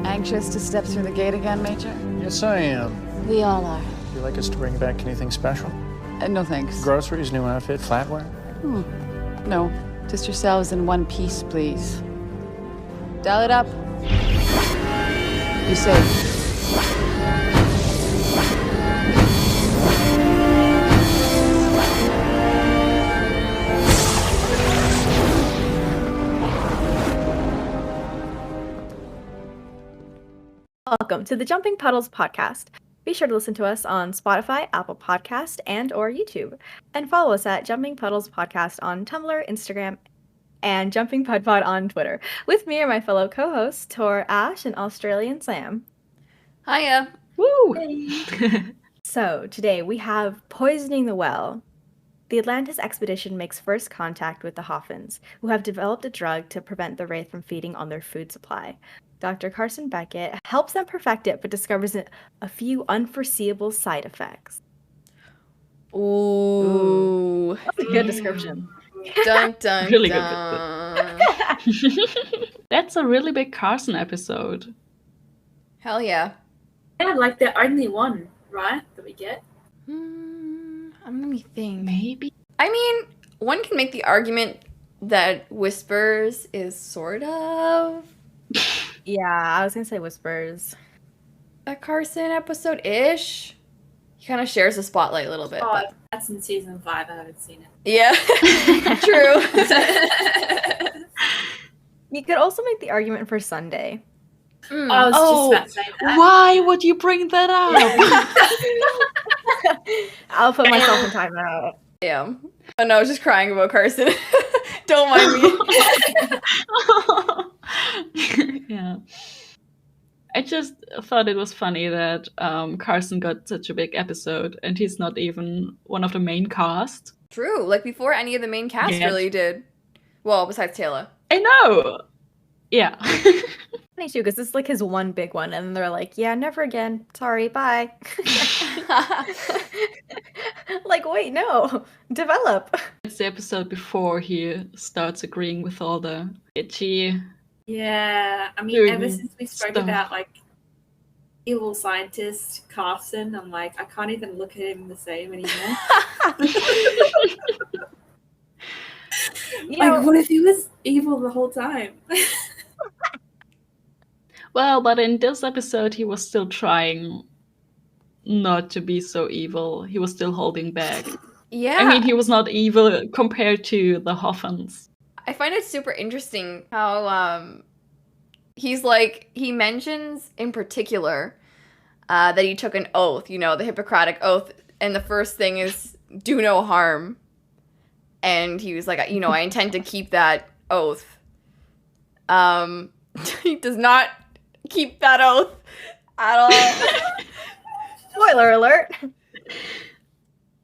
Anxious to step through the gate again, Major? Yes, I am. We all are. Would you like us to bring back anything special? No thanks. Groceries, new outfit, flatware? No, just yourselves in one piece, please. Dial it up. Be safe. Welcome to the Jumping Puddles podcast. Be sure to listen to us on Spotify, Apple Podcast, and or YouTube. And follow us at Jumping Puddles Podcast on Tumblr, Instagram, and Jumping Pud Pod on Twitter. With me are my fellow co-hosts, Tor, Ash, and Australian Sam. Hiya. Woo! Hey. So, today we have Poisoning the Well. The Atlantis expedition makes first contact with the Hoffins, who have developed a drug to prevent the Wraith from feeding on their food supply. Dr. Carson Beckett helps them perfect it, but discovers a few unforeseeable side effects. Ooh. That's a good description. Dun, dun, Really dun. That's a really big Carson episode. Hell yeah. Yeah, like the only one, right, that we get. Let me think. Maybe. I mean, one can make the argument that Whispers is sort of Yeah, I was gonna say Whispers. a Carson episode-ish. He kind of shares the spotlight a little bit. Oh, But that's in season 5. I haven't seen it. yeah, true. You could also make the argument for Sunday. I was just about to say that. Why would you bring that up? I'll put myself in timeout. Yeah. Oh no, I was just crying about Carson. Don't mind me. Yeah. I just thought it was funny that Carson got such a big episode and he's not even one of the main cast. True. Like before any of the main cast Yeah. really did. Well, besides Taylor. I know! Yeah. Funny too, because this is like his one big one, and they're like, yeah, never again. Sorry, bye. Like, wait, no. Develop. It's the episode before he starts agreeing with all the itchy... Yeah, I mean, Doing ever since we spoke stuff. about, like, evil scientist Carson, I'm like, I can't even look at him the same anymore. Like, what if he was evil the whole time? Well, but in this episode, he was still trying not to be so evil. He was still holding back. Yeah. I mean, he was not evil compared to the Hoffans. I find it super interesting how he's like, he mentions in particular that he took an oath, the Hippocratic oath, and the first thing is do no harm. And he was like, I intend to keep that oath. He does not keep that oath at all. Spoiler alert.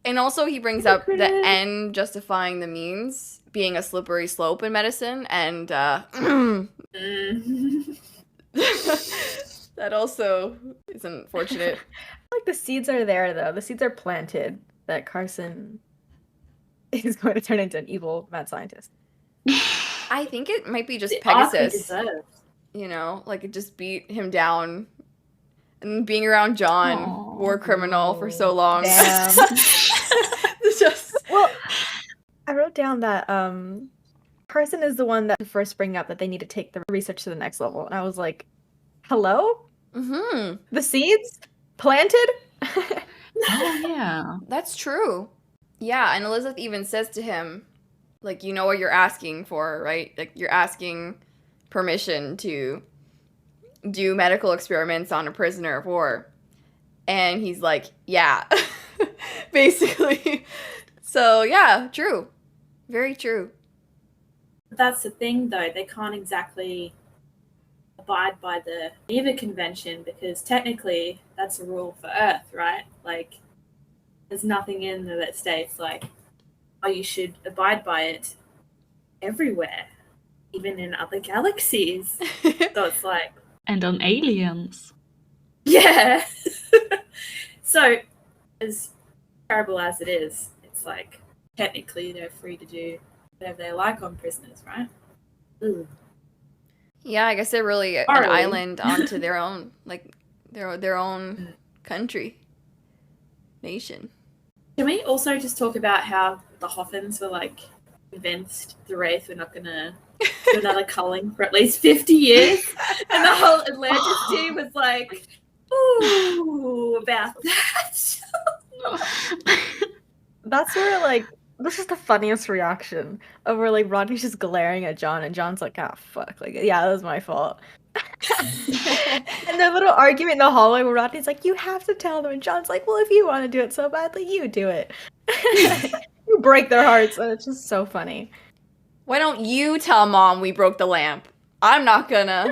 And also he brings up the end justifying the means being a slippery slope in medicine, and that also is unfortunate. Like, the seeds are there, though. The seeds are planted that Carson is going to turn into an evil mad scientist. I think it might be just The arc he Pegasus, deserves. like it just beat him down. And being around John, Aw. war criminal, for so long. Damn. It's just... Well, I wrote down that Carson is the one that first bring up that they need to take the research to the next level. And I was like, hello? Mm-hmm. The seeds? Planted? Oh, yeah. That's true. Yeah, and Elizabeth even says to him, like, you know what you're asking for, right? Like, you're asking permission to do medical experiments on a prisoner of war. And he's like, yeah, basically. So, yeah, true. Very true. That's the thing, though. They can't exactly abide by the Geneva Convention because technically that's a rule for Earth, right? Like, there's nothing in there that states, like, oh, you should abide by it everywhere, even in other galaxies. So it's like, And on aliens. yeah. So, as terrible as it is, it's like, technically they're free to do whatever they like on prisoners, right? Ooh. Yeah, I guess they're really an Harley. island onto their own, like their own country, nation. Can we also just talk about how the Hoffins were like convinced the Wraith were not gonna do another culling for at least 50 years? And the whole Atlantis team was like, ooh, about that. That's where like this is the funniest reaction of where like Rodney's just glaring at John and John's like, ah, fuck, like yeah, that was my fault. And their little argument in the hallway where Rodney's like, you have to tell them, and John's like, well, if you want to do it so badly, you do it. You break their hearts, and it's just so funny. Why don't you tell Mom we broke the lamp? I'm not gonna.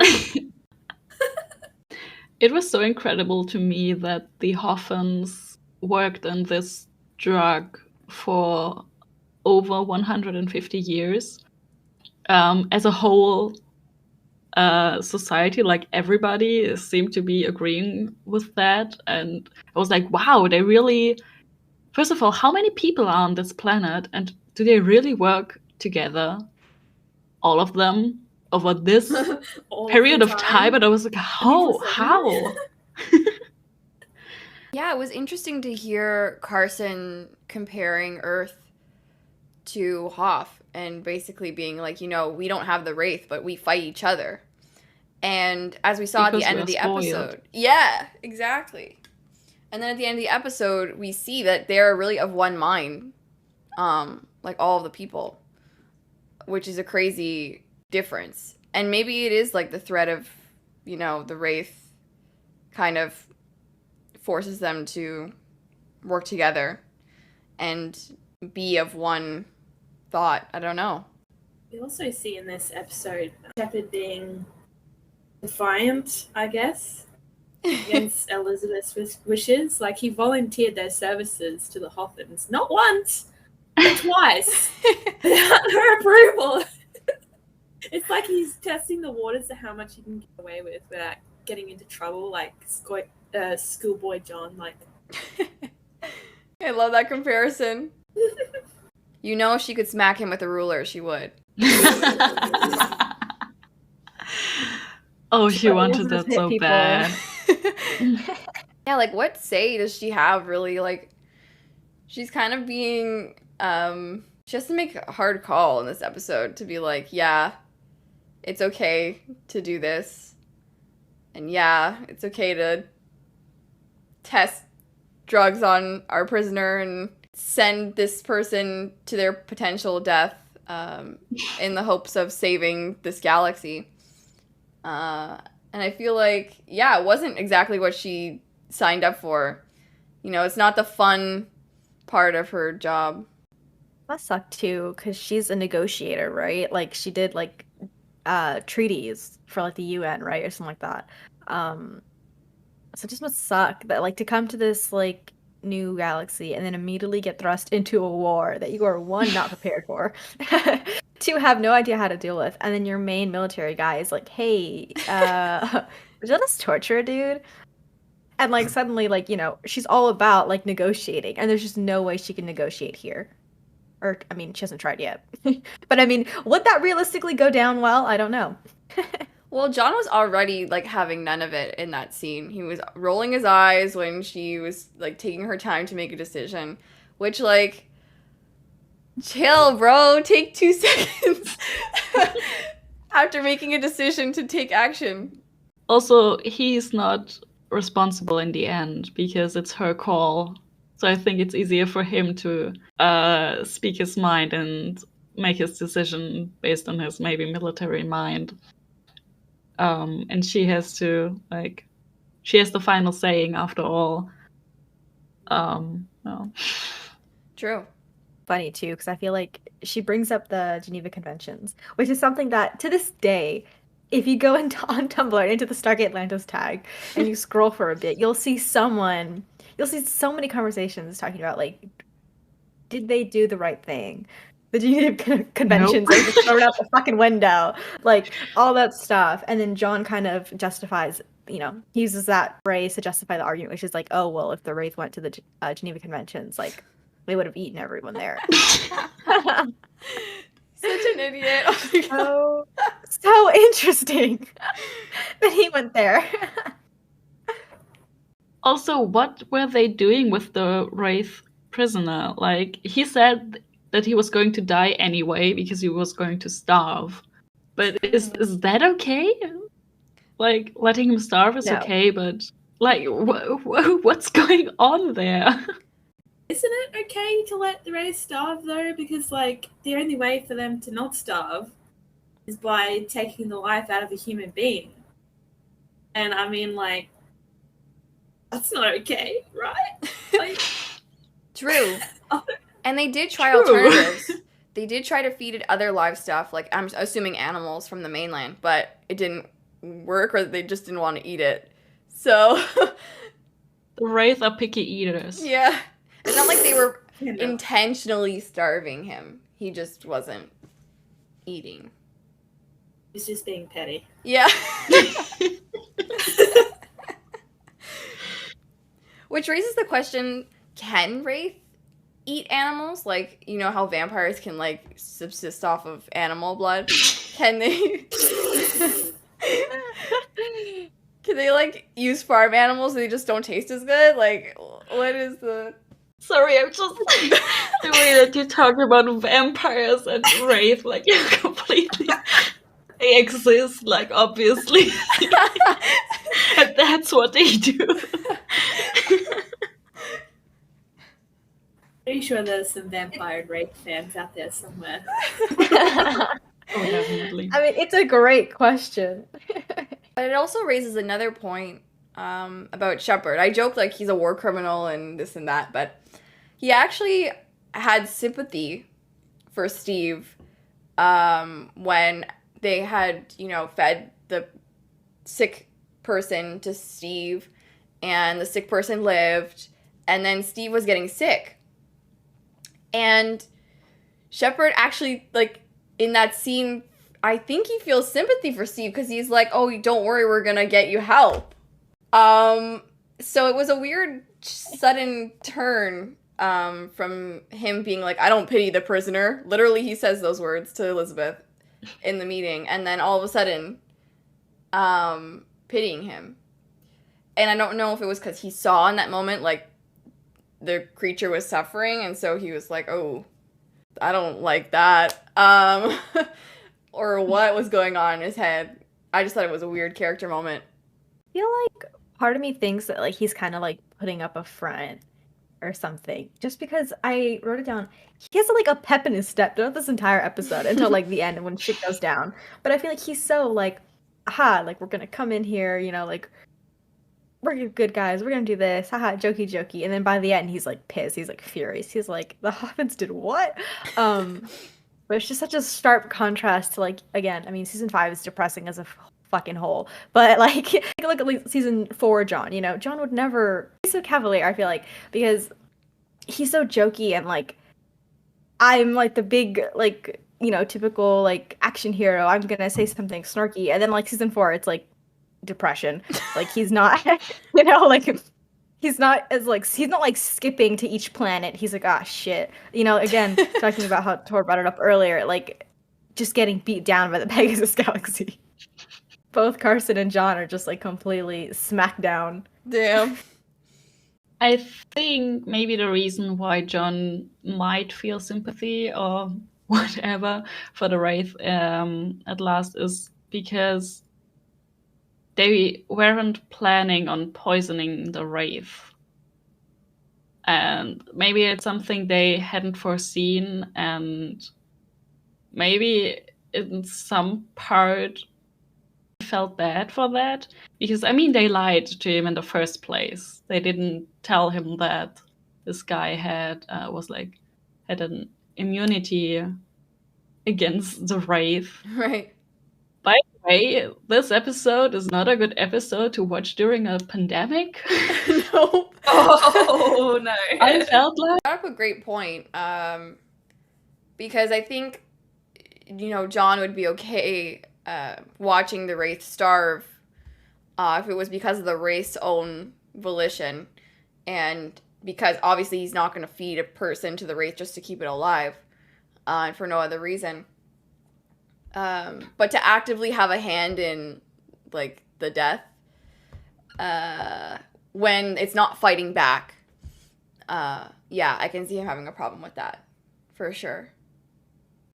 It was so incredible to me that the Hoffins worked on this drug for over 150 years. As a whole society, like everybody seemed to be agreeing with that. And I was like, wow, they really... First of all, how many people are on this planet? And do they really work together? All of them? Over this period of time? And I was like, how? Yeah, it was interesting to hear Carson comparing Earth to Hoff and basically being like, you know, we don't have the Wraith, but we fight each other. And as we saw at the end of the episode. Yeah, exactly. And then at the end of the episode, we see that they're really of one mind. Like all of the people. Which is a crazy difference. And maybe it is like the threat of, you know, the Wraith kind of forces them to work together and be of one thought. I don't know. We also see in this episode Shepard being defiant, I guess, against Elizabeth's wishes. Like, he volunteered their services to the Hoffins, not once, but twice, without her approval. It's like he's testing the waters to how much he can get away with without getting into trouble, like schoolboy John. Like, I love that comparison. You know, if she could smack him with a ruler, she would. Oh, she wanted that so bad. Yeah, like, what say does she have, really? Like, she's kind of being, she has to make a hard call in this episode to be like, yeah, it's okay to do this. And yeah, it's okay to test drugs on our prisoner and send this person to their potential death in the hopes of saving this galaxy. And I feel like, yeah, it wasn't exactly what she signed up for. You know, it's not the fun part of her job. That sucked too, because she's a negotiator, right? Like, she did like treaties for like the UN, right, or something like that. So it just must suck that like to come to this like new galaxy and then immediately get thrust into a war that you are one, not prepared for, two, have no idea how to deal with, and then your main military guy is like, hey, would you let us torture a dude? And like suddenly, like, you know, she's all about like negotiating, and there's just no way she can negotiate here. Or, I mean, she hasn't tried yet. But I mean, would that realistically go down well? I don't know. Well, John was already, like, having none of it in that scene. He was rolling his eyes when she was, like, taking her time to make a decision. Which, like, chill, bro. Take 2 seconds after making a decision to take action. Also, he's not responsible in the end because it's her call. So I think it's easier for him to speak his mind and make his decision based on his maybe military mind. And she has to, like, she has the final saying after all. No. True. Funny too, because I feel like she brings up the Geneva Conventions, which is something that to this day, if you go on Tumblr into the Stargate Atlantis tag and you scroll for a bit, you'll see so many conversations talking about, like, did they do the right thing? The Geneva Conventions, they just throw it out the fucking window, like all that stuff. And then John kind of justifies, you know, he uses that phrase to justify the argument, which is like, oh, well, if the Wraith went to the Geneva Conventions, like, they would have eaten everyone there. Such an idiot. Oh my God. So interesting that he went there. Also, what were they doing with the Wraith prisoner? Like, he said that he was going to die anyway because he was going to starve. But is that okay? Like, letting him starve is No. okay, but like, what's going on there? Isn't it okay to let the Wraith starve though? Because like the only way for them to not starve is by taking the life out of a human being. And I mean, like, that's not okay, right? Like, True. And they did try True. alternatives. They did try to feed it other livestock, like I'm assuming animals from the mainland, but it didn't work, or they just didn't want to eat it. So, The Wraith are picky eaters. yeah. It's not like they were you know. intentionally starving him. He just wasn't eating. He's just being petty. Yeah. Which raises the question, can Wraith eat animals? Like, you know how vampires can, like, subsist off of animal blood? Can they... Can they, like, use farm animals and they just don't taste as good? Like, what is the... Sorry, I'm just the way that you talk about vampires and Wraith, like, you're completely... They exist, like, obviously. And that's what they do. Pretty sure there's some vampire Wraith fans out there somewhere. Oh, definitely. I mean, it's a great question. But it also raises another point about Shepard. I joke like he's a war criminal and this and that, but he actually had sympathy for Steve when they had, you know, fed the sick person to Steve, and the sick person lived, and then Steve was getting sick. And Shepard actually, like, in that scene, I think he feels sympathy for Steve because he's like, oh, don't worry, we're gonna get you help. So it was a weird, sudden turn from him being like, I don't pity the prisoner. Literally, he says those words to Elizabeth in the meeting, and then all of a sudden, pitying him. And I don't know if it was because he saw in that moment, like, the creature was suffering, and so he was like, oh, I don't like that. Or what was going on in his head. I just thought it was a weird character moment. I feel like part of me thinks that like he's kind of like putting up a front or something. Just because I wrote it down, he has like a pep in his step throughout this entire episode until like the end when shit goes down. But I feel like he's so like, aha, like we're gonna come in here, you know, like we're good guys, we're gonna do this, haha, jokey jokey. And then by the end he's like pissed, he's like furious. He's like, the Hoffmans did what? But it's just such a stark contrast to, like, again, I mean, season 5 is depressing as a fucking whole. But, like, look at like, season 4 John, you know? John would never... He's so cavalier, I feel like, because he's so jokey and, like, I'm, like, the big, like, you know, typical, like, action hero. I'm gonna say something snarky. And then, like, season 4, it's, like, depression. Like, he's not, you know, like... He's not as like he's not like skipping to each planet. He's like, ah, shit. You know, again, talking about how Tor brought it up earlier, like just getting beat down by the Pegasus Galaxy. Both Carson and John are just like completely smacked down. Damn. I think maybe the reason why John might feel sympathy or whatever for the Wraith at last is because they weren't planning on poisoning the Wraith. And maybe it's something they hadn't foreseen, and maybe in some part felt bad for that. Because, I mean, they lied to him in the first place. They didn't tell him that this guy had an immunity against the Wraith. Right. By the way, this episode is not a good episode to watch during a pandemic. No. Oh, no. I felt like... You brought up a great point. Because I think, you know, John would be okay watching the Wraith starve if it was because of the Wraith's own volition. And because obviously he's not going to feed a person to the Wraith just to keep it alive for no other reason. But to actively have a hand in, like, the death, when it's not fighting back, yeah, I can see him having a problem with that, for sure.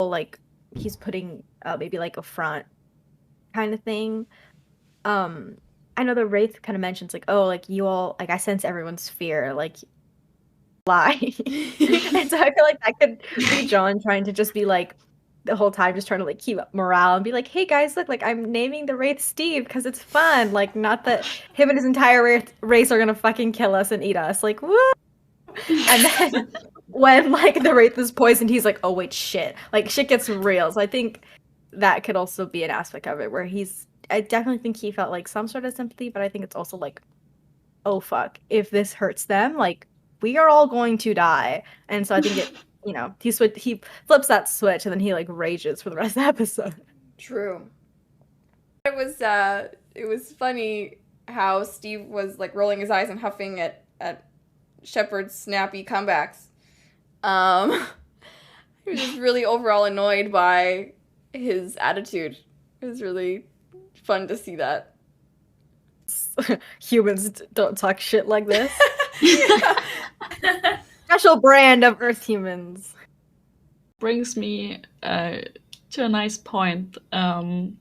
Like he's putting maybe like a front kind of thing. I know the Wraith kind of mentions like, oh, like you all, like I sense everyone's fear, like lie. And so I feel like that could be John trying to just be like the whole time just trying to like keep up morale and be like, hey guys, look, like I'm naming the Wraith Steve because it's fun. Like not that him and his entire race are gonna fucking kill us and eat us. Like woo! And then when like the Wraith is poisoned, he's like, oh wait, shit. Like shit gets real. So I think that could also be an aspect of it where I definitely think he felt like some sort of sympathy, but I think it's also like, oh fuck, if this hurts them, like we are all going to die. And so I think it, you know, he flips that switch and then he like rages for the rest of the episode. True. It was funny how Steve was like rolling his eyes and huffing at Shepard's snappy comebacks. He was just really overall annoyed by his attitude. It was really fun to see that. Humans don't talk shit like this. Special brand of Earth humans. Brings me to a nice point. I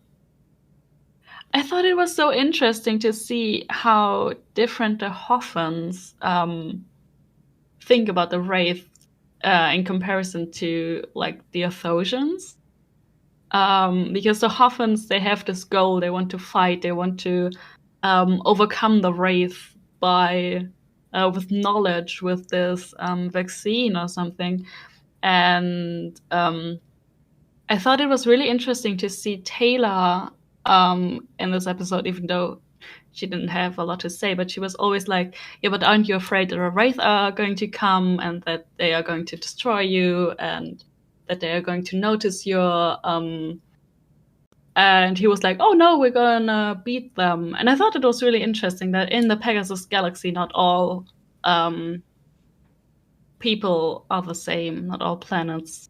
thought it was so interesting to see how different the Hoffmans think about the Wraith in comparison to like the Athosians. Because the Hoffmans, they have this goal, they want to fight, they want to overcome the Wraith by with knowledge, with this vaccine or something. And I thought it was really interesting to see Taylor in this episode, even though she didn't have a lot to say, but she was always like, yeah, but aren't you afraid that the Wraith are going to come and that they are going to destroy you and that they are going to notice your and he was like, oh no, we're gonna beat them. And I thought it was really interesting that in the Pegasus galaxy, not all people are the same, not all planets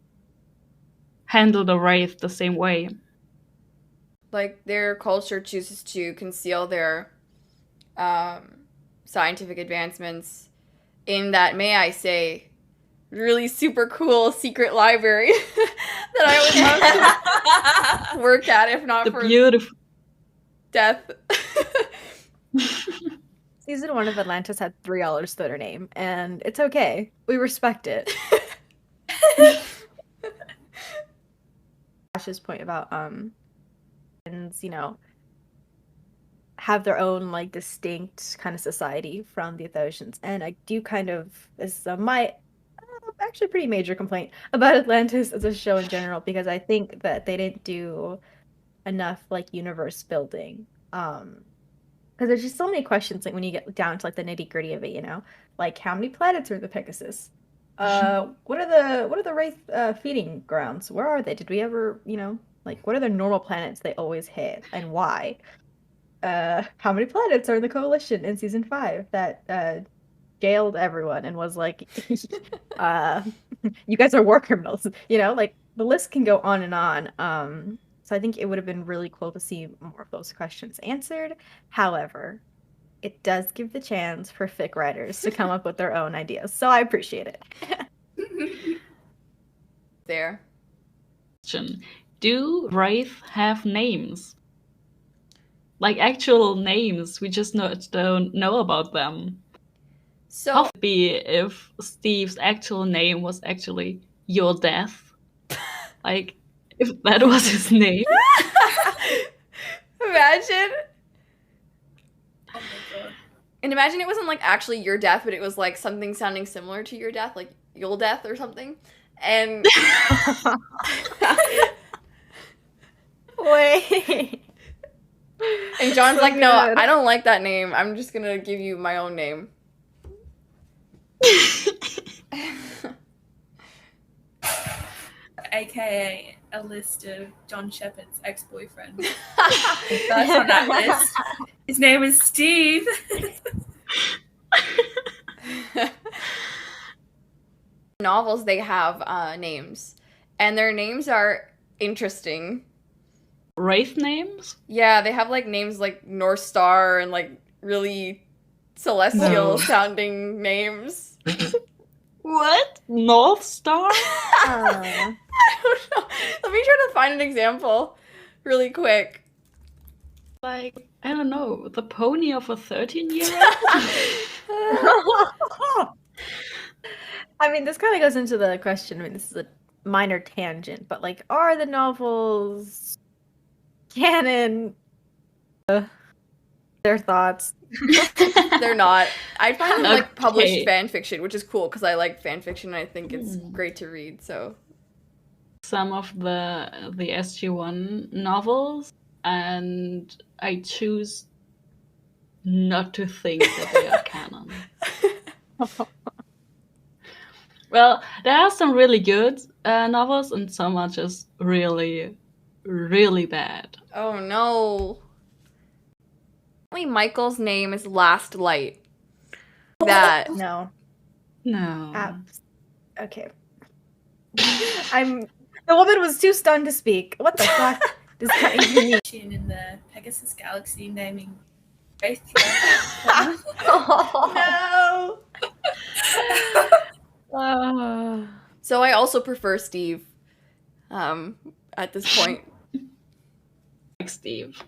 handle the Wraith the same way. Like, their culture chooses to conceal their scientific advancements in that, may I say, really super cool secret library that I would love to work at, if not for beautiful death. Season 1 of Atlantis had 3 hours to their name, and it's okay. We respect it. Ash's point about you know, have their own like distinct kind of society from the Athosians, and I do kind of, this is my actually pretty major complaint about Atlantis as a show in general, because I think that they didn't do enough like universe building, because there's just so many questions like when you get down to like the nitty-gritty of it, you know, like how many planets are in the Pegasus, what are the Wraith feeding grounds, where are they, did we ever, you know, like what are the normal planets they always hit and why, how many planets are in the coalition in season 5 that jailed everyone and was like, you guys are war criminals, you know, like the list can go on and on. So I think it would have been really cool to see more of those questions answered. However, it does give the chance for fic writers to come up with their own ideas, so I appreciate it. There. Do Wraith have names? Like actual names, we just don't know about them. So how would it be if Steve's actual name was actually Your Death? Like, if that was his name. Imagine. Oh my god. And imagine it wasn't like actually your death, but it was like something sounding similar to your death, like You'll Death or something. And Wait. And John's So like, no, good. I don't like that name. I'm just gonna give you my own name. AKA a list of John Shepard's ex-boyfriends. That's on that list. His name is Steve. Novels, they have names, and their names are interesting. wraith names? Yeah, they have like names like North Star and like really celestial No. sounding names. What? North Star? I don't know. Let me try to find an example really quick. Like, I don't know, the pony of a 13-year-old? I mean, this kind of goes into the question. I mean, this is a minor tangent, but like, are the novels canon? Their thoughts. They're not. I find them like published Okay. fan fiction, which is cool because I like fan fiction and I think it's great to read. So Some of the SG-1 novels, and I choose not to think that they are canon. Well, there are some really good novels, and some are just really, really bad. oh no. Only Michael's name is Last Light. That No. No. Okay. The woman was too stunned to speak. What the fuck? This kind of unique. In the Pegasus Galaxy naming Wraith. no. So I also prefer Steve. At this point. Like Steve.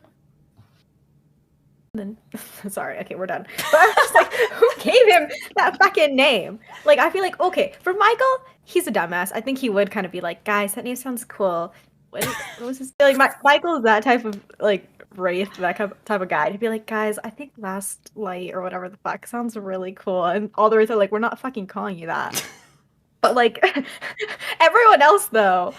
Sorry, okay, we're done. But I'm just like, who gave him that fucking name? Like, I feel like, okay, for Michael, he's a dumbass. I think he would kind of be like, guys, that name sounds cool. What was his like? Michael's that type of like wraith, that type of guy. He'd be like, guys, I think Last Light or whatever the fuck sounds really cool, and all the wraiths are like, we're not fucking calling you that. But like, everyone else though.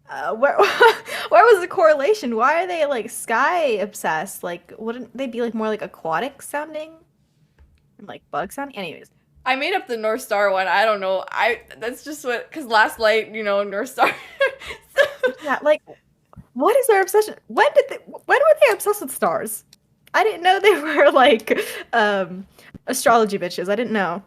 Where was the correlation? Why are they like sky obsessed? Like, wouldn't they be like more like aquatic sounding, like bug sounding? Anyways, I made up the North Star one. I don't know. That's just what, because Last Light, North Star. yeah, like, what is their obsession? When were they obsessed with stars? I didn't know they were like astrology bitches. I didn't know.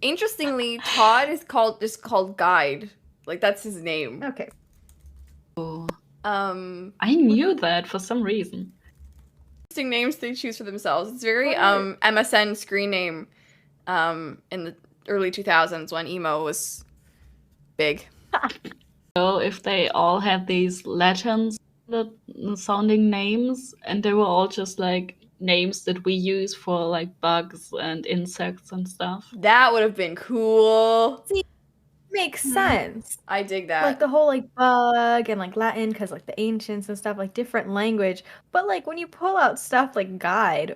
Interestingly, Todd is called Guide. Like, that's his name. Okay. Oh, Um, I knew that for some reason. interesting names they choose for themselves. It's very MSN screen name in the early 2000s when emo was big. So if they all had these Latin sounding names, and they were all just like names that we use for like bugs and insects and stuff. That would have been cool. Makes sense. I dig that. Like the whole like bug and like Latin, because like the ancients and stuff, like different language. But like when you pull out stuff like guide,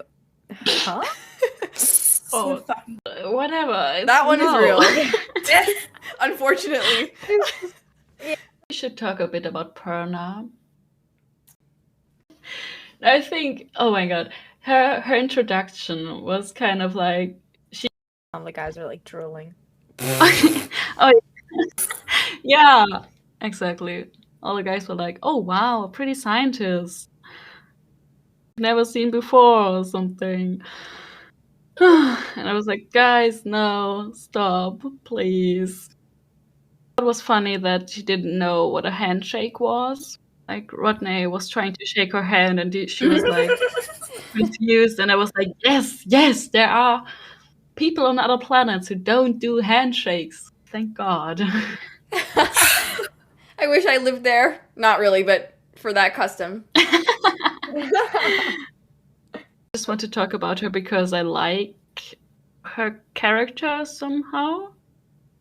huh? So fucking Whatever. That one is no. real. Unfortunately. We should talk a bit about Perna. I think, oh my god, her introduction was kind of like The guys are like drooling. oh yeah, exactly. All the guys were like, "Oh wow, a pretty scientist, never seen before or something." And I was like, "Guys, no, stop, please." It was funny that she didn't know what a handshake was. Like Rodney was trying to shake her hand, and she was like confused, and I was like, "Yes, there are people on other planets who don't do handshakes. Thank God." I wish I lived there. Not really, but for that custom. I just want to talk about her because I like her character somehow.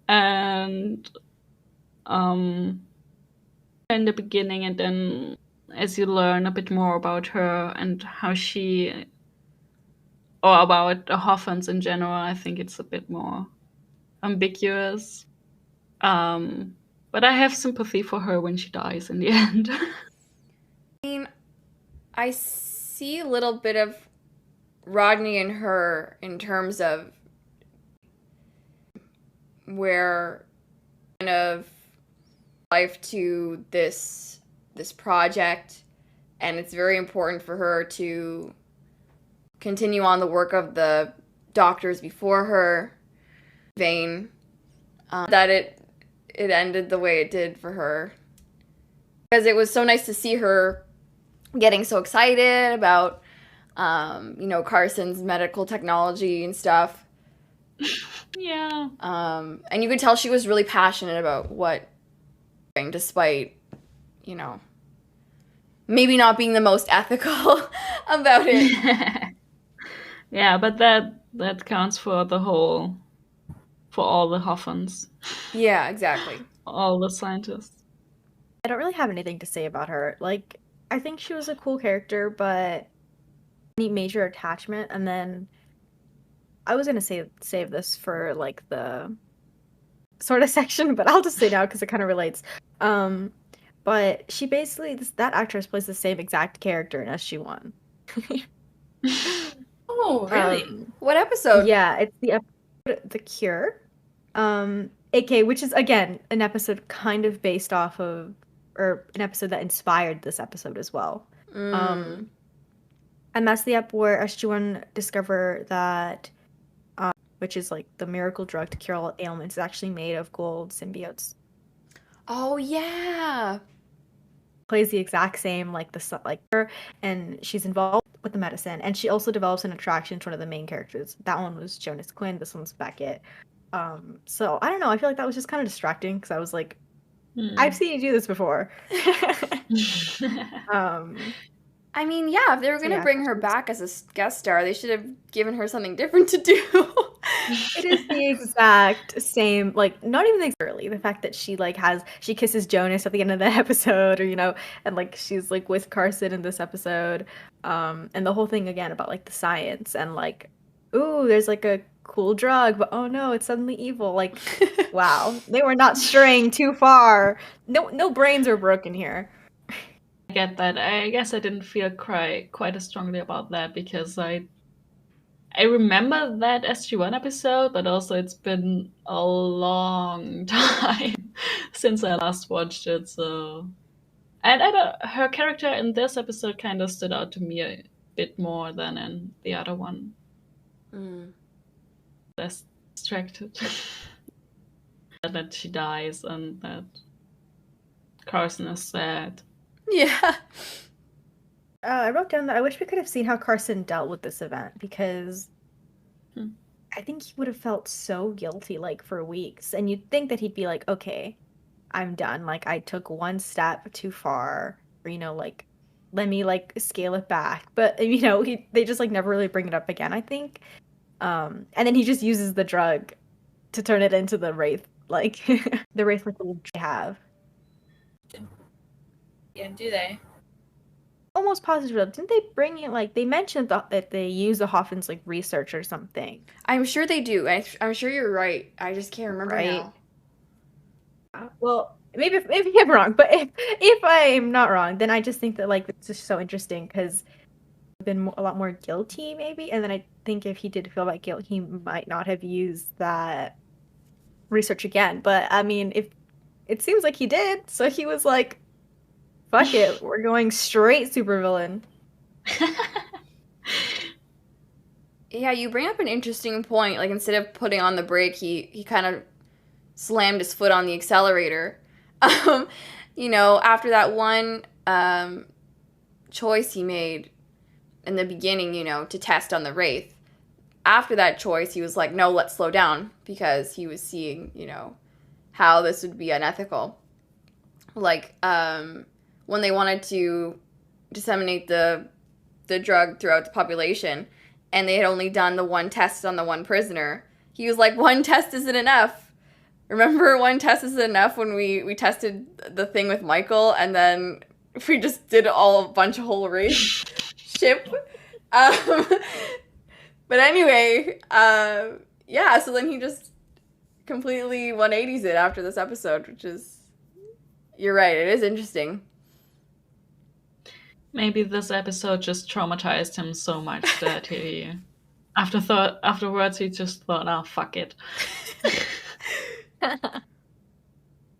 And in the beginning, and then as you learn a bit more about her and how she, or about the Hoffmans in general, I think it's a bit more ambiguous. But I have sympathy for her when she dies in the end. I mean, I see a little bit of Rodney and her in terms of where kind of life to this project, and it's very important for her to continue on the work of the doctors before her. Vain that it ended the way it did for her. because it was so nice to see her getting so excited about, Carson's medical technology and stuff. Yeah. And you could tell she was really passionate about what, despite, maybe not being the most ethical about it. Yeah, but that counts for all the Hoffens, Yeah, exactly. all the scientists. I don't really have anything to say about her. Like, I think she was a cool character, but any major attachment. And then I was gonna save this for like the sort of section, but I'll just say now because it kind of relates. But she basically that actress plays the same exact character in SG-1. Oh, really? What episode? Yeah, it's the episode The Cure. AK, which is again an episode kind of based off of, or an episode that inspired this episode as well. And that's the ep where SG-1 discover that, which is like the miracle drug to cure all ailments, is actually made of gold symbiotes. Oh yeah. Plays the exact same like her, and she's involved with the medicine, and she also develops an attraction to one of the main characters. That one was Jonas Quinn. This one's Beckett. So I don't know. I feel like that was just kind of distracting because I was like, I've seen you do this before. I mean, yeah, if they were going to bring her back as a guest star, they should have given her something different to do. It is the exact same, like, not even exactly. The fact that she, like, she kisses Jonas at the end of the episode, or, and, like, she's, like, with Carson in this episode. And the whole thing, again, about, like, the science and, like, ooh, there's, like, a cool drug, but oh no, it's suddenly evil. Like, wow. They were not straying too far. No brains are broken here. I get that. I guess I didn't feel quite as strongly about that because I remember that SG-1 episode, but also it's been a long time since I last watched it. So, and her character in this episode kind of stood out to me a bit more than in the other one. Less distracted. That she dies and that Carson is sad. Yeah. I wrote down that I wish we could have seen how Carson dealt with this event because I think he would have felt so guilty like for weeks. And you'd think that he'd be like, okay, I'm done. Like I took one step too far, or like let me like scale it back. But they just like never really bring it up again, I think. And then he just uses the drug to turn it into the wraith, like the wraith like they have. Yeah, do they? Almost positive. Didn't they bring it? Like they mentioned that they use the Hoffman's like research or something. I'm sure they do. I'm sure you're right. I just can't remember now. Well, maybe I'm wrong, but if I'm not wrong, then I just think that like it's just so interesting because been a lot more guilty maybe, and then I think if he did feel that guilt, he might not have used that research again. But I mean, if it seems like he did, so he was like, fuck it, we're going straight supervillain. Yeah, you bring up an interesting point. Like, instead of putting on the brake, he kind of slammed his foot on the accelerator. After that one choice he made in the beginning, to test on the Wraith. After that choice, he was like, no, let's slow down, because he was seeing, how this would be unethical. Like, when they wanted to disseminate the drug throughout the population, and they had only done the one test on the one prisoner, he was like, one test isn't enough. Remember, one test isn't enough when we tested the thing with Michael, and then we just did a bunch of whole race ship. But anyway, yeah, so then he just completely 180s it after this episode, which is, you're right, it is interesting. Maybe this episode just traumatized him so much that he, afterwards, he just thought, oh, fuck it.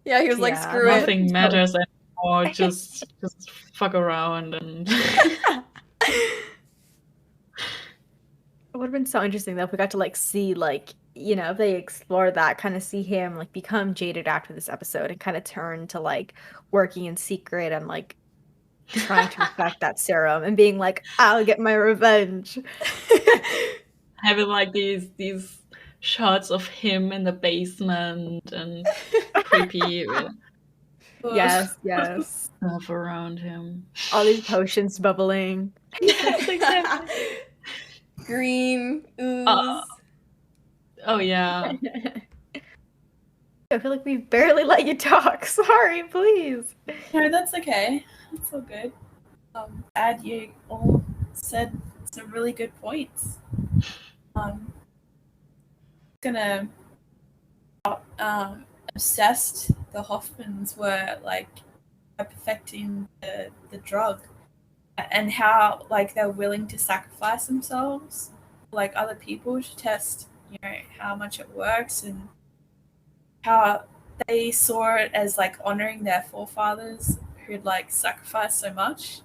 Yeah, he was like, screw it. Nothing matters anymore, just fuck around and... It would have been so interesting though if we got to like see like if they explore that, kind of see him like become jaded after this episode and kind of turn to like working in secret and like trying to perfect that serum and being like, I'll get my revenge. Having like these shots of him in the basement and creepy Yes. stuff around him. All these potions bubbling. Yes, exactly. Green ooze. Oh yeah. I feel like we barely let you talk. Sorry, please. No, that's okay. That's all good. You all said some really good points. Gonna obsessed the Hoffmans were like by perfecting the drug, and how like they're willing to sacrifice themselves, like other people, to test how much it works, and how they saw it as like honoring their forefathers who'd like sacrificed so much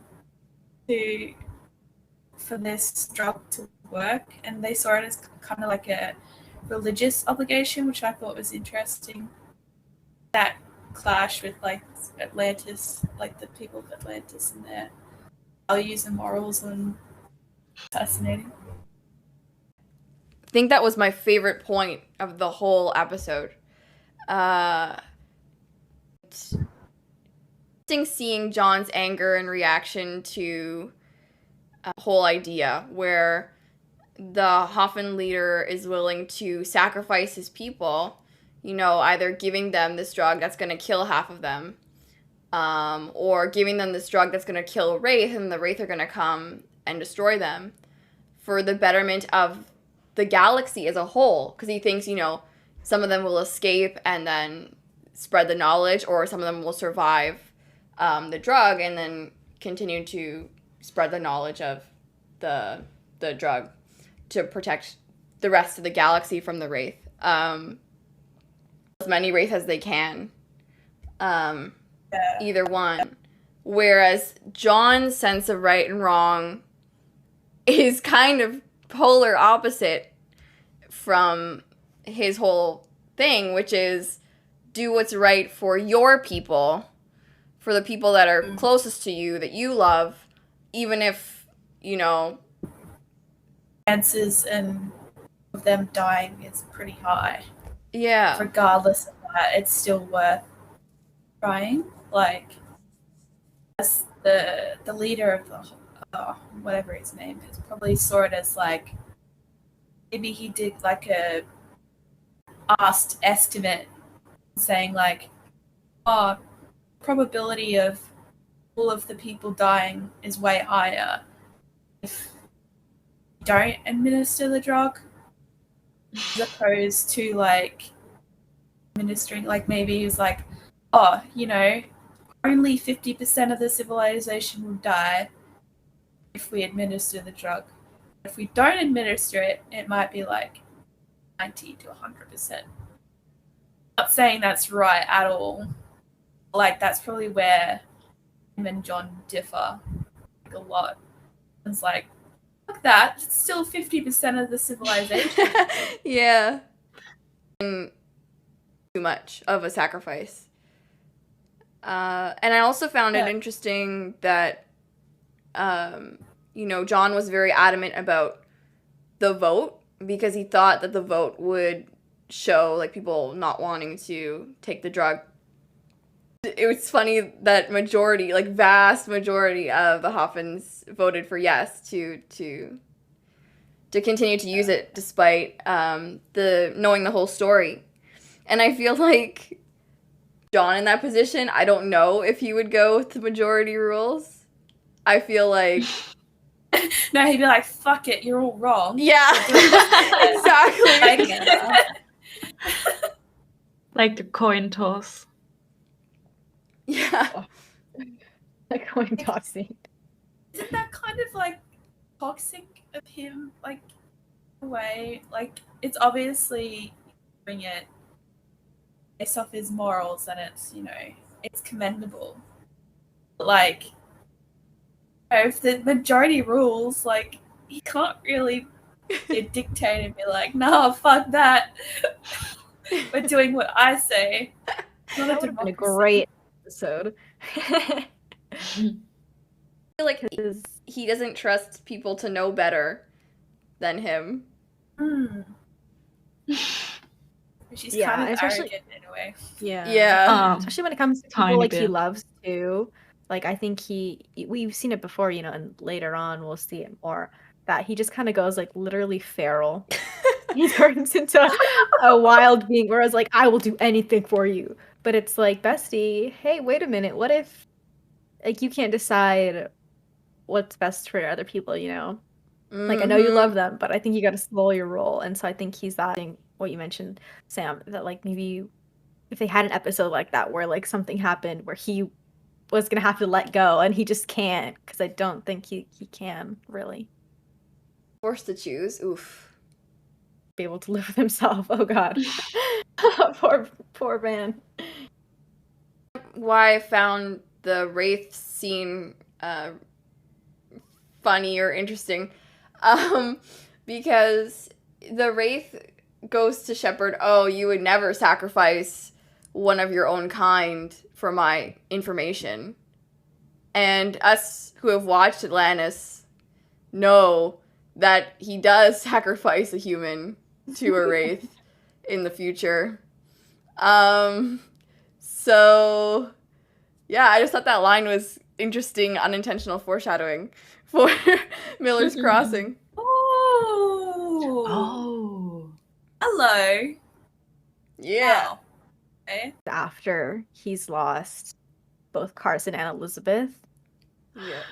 for this drug to work, and they saw it as kind of like a religious obligation, which I thought was interesting. That clash with like Atlantis, like the people of Atlantis and their values and morals, and fascinating. I think that was my favorite point of the whole episode. Seeing John's anger and reaction to a whole idea where the Hoffman leader is willing to sacrifice his people, either giving them this drug that's going to kill half of them, or giving them this drug that's going to kill Wraith, and the Wraith are going to come and destroy them for the betterment of the galaxy as a whole, because he thinks, some of them will escape and then spread the knowledge, or some of them will survive the drug and then continue to spread the knowledge of the drug to protect the rest of the galaxy from the Wraith. As many Wraith as they can. Either one. Whereas John's sense of right and wrong is kind of polar opposite from his whole thing, which is do what's right for your people, for the people that are closest to you, that you love, even if, chances and of them dying is pretty high. Yeah. Regardless of that, it's still worth trying. Like, as the leader of the whatever his name is, probably saw it as like maybe he did like a asked estimate, saying like, probability of all of the people dying is way higher if you don't administer the drug, as opposed to like administering, like maybe he was like, only 50% of the civilization will die if we administer the drug. If we don't administer it, it might be like 90 to 100%. Not saying that's right at all. Like, that's probably where him and John differ a lot. It's like, fuck that. It's still 50% of the civilization. Yeah. And too much of a sacrifice. And I also found it interesting that, John was very adamant about the vote, because he thought that the vote would show, like, people not wanting to take the drug. It was funny that vast majority of the Hoffmans voted for yes to continue to use it despite knowing the whole story. And I feel like John in that position, I don't know if he would go with the majority rules. I feel like... No, he'd be like, fuck it, you're all wrong. Yeah, exactly. Like the coin toss. Yeah. Like coin tossing. Isn't that kind of like toxic of him, like, in a way? Like, it's obviously doing it based off his morals, and it's, it's commendable. But, like, if the majority rules, like, he can't really They'd dictate and be like, "No, fuck that. We're doing what I say." Not That would have been a great episode. I feel like he doesn't trust people to know better than him. She's Yeah, kind of especially- arrogant in a way. Yeah. Especially when it comes to tiny people like he bit. loves too. Like I think we've seen it before, you know, and later on we'll see it more. That he just kind of goes like literally feral. He turns into a wild being, whereas like I will do anything for you. But it's like, bestie, hey, wait a minute. What if like you can't decide what's best for other people, you know? Like I know you love them, but I think you got to slow your roll. And so I think he's that thing, what you mentioned, Sam, that like maybe if they had an episode like that where like something happened where he was gonna have to let go and he just can't, because I don't think he can really Forced to choose. Oof. be able to live with himself. Oh god. poor man. Why I found the Wraith scene funny or interesting. Because the Wraith goes to Shepard, "Oh, you would never sacrifice one of your own kind for my information." And us who have watched Atlantis know that he does sacrifice a human to a Wraith in the future. So yeah, I just thought that line was interesting, unintentional foreshadowing for Miller's Crossing. Oh, Oh. hello. Yeah. Wow. Okay. After he's lost both Carson and Elizabeth. Yeah.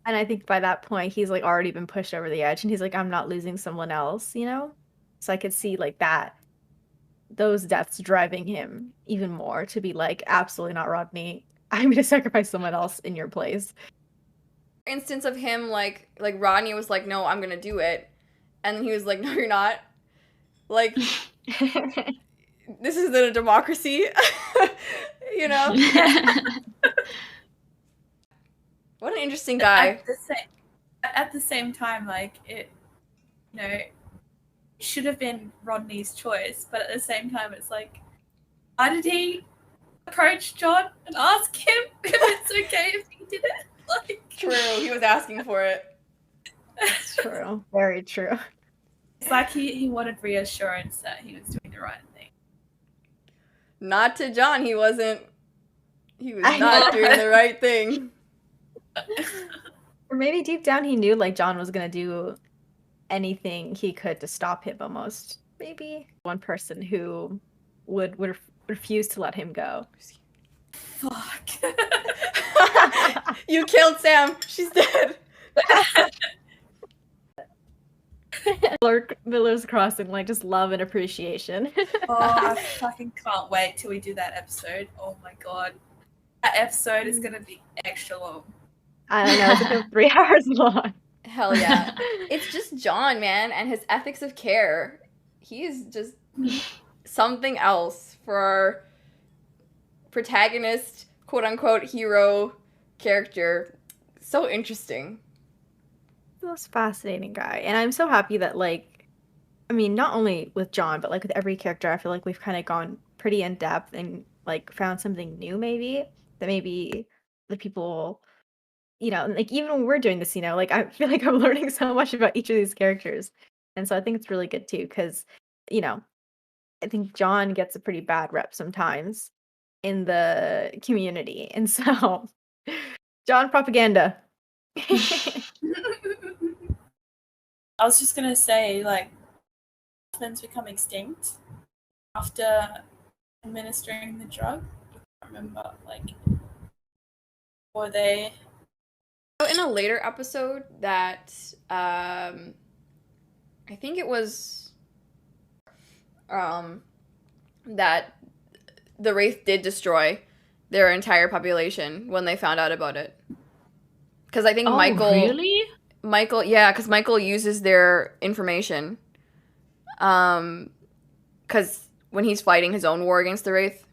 And I think by that point he's like already been pushed over the edge and he's like, I'm not losing someone else, you know? So I could see like that, those deaths driving him even more to be like, absolutely not, Rodney. I'm gonna sacrifice someone else in your place. Instance of him like Rodney was like, "No, I'm gonna do it," and then he was like, "No, you're not." Like, this isn't a democracy, you know. What an interesting guy. At the same time, like it, you know, it should have been Rodney's choice, but at the same time, it's like, why did he approach John and ask him if it's okay if he did it? Like, True, he was asking for it. True. Very true. it's like he wanted reassurance that he was doing the right thing. Not to John, he wasn't. He was I not know. doing the right thing. Or maybe deep down he knew like John was gonna do anything he could to stop him almost. Maybe one person who would refuse to let him go. Fuck. You killed Sam. She's dead. Miller's Crossing, like just love and appreciation. Oh, I fucking can't wait till we do that episode. Oh my god. That episode is gonna be extra long. I don't know, it's like 3 hours long. Hell yeah. It's just John, man, and his ethics of care. He is just something else for our protagonist, quote unquote, hero character. So interesting. The most fascinating guy. And I'm so happy that like, I mean, not only with John, but like with every character, I feel like we've kind of gone pretty in depth and like found something new maybe that maybe the people, you know, like even when we're doing this, you know, like I feel like I'm learning so much about each of these characters. And so I think it's really good too, because, you know, I think John gets a pretty bad rep sometimes in the community. And so John propaganda. I was just gonna say, like, dolphins become extinct after administering the drug. I can't remember, like, or they. In a later episode that I think it was that the Wraith did destroy their entire population when they found out about it. Because I think Really? Michael, yeah, because Michael uses their information. Because when he's fighting his own war against the Wraith.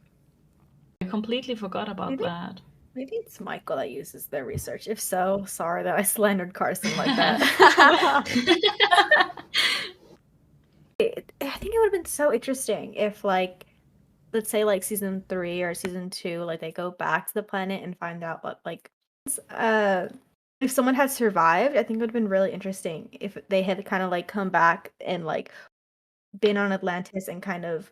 I completely forgot about Maybe. that. Maybe it's Michael that uses their research. If so, sorry that I slandered Carson like that. I think it would have been so interesting if, like, let's say, like, season 3 or season 2, like, they go back to the planet and find out what, like, if someone had survived, I think it would have been really interesting if they had kind of, like, come back and, like, been on Atlantis and kind of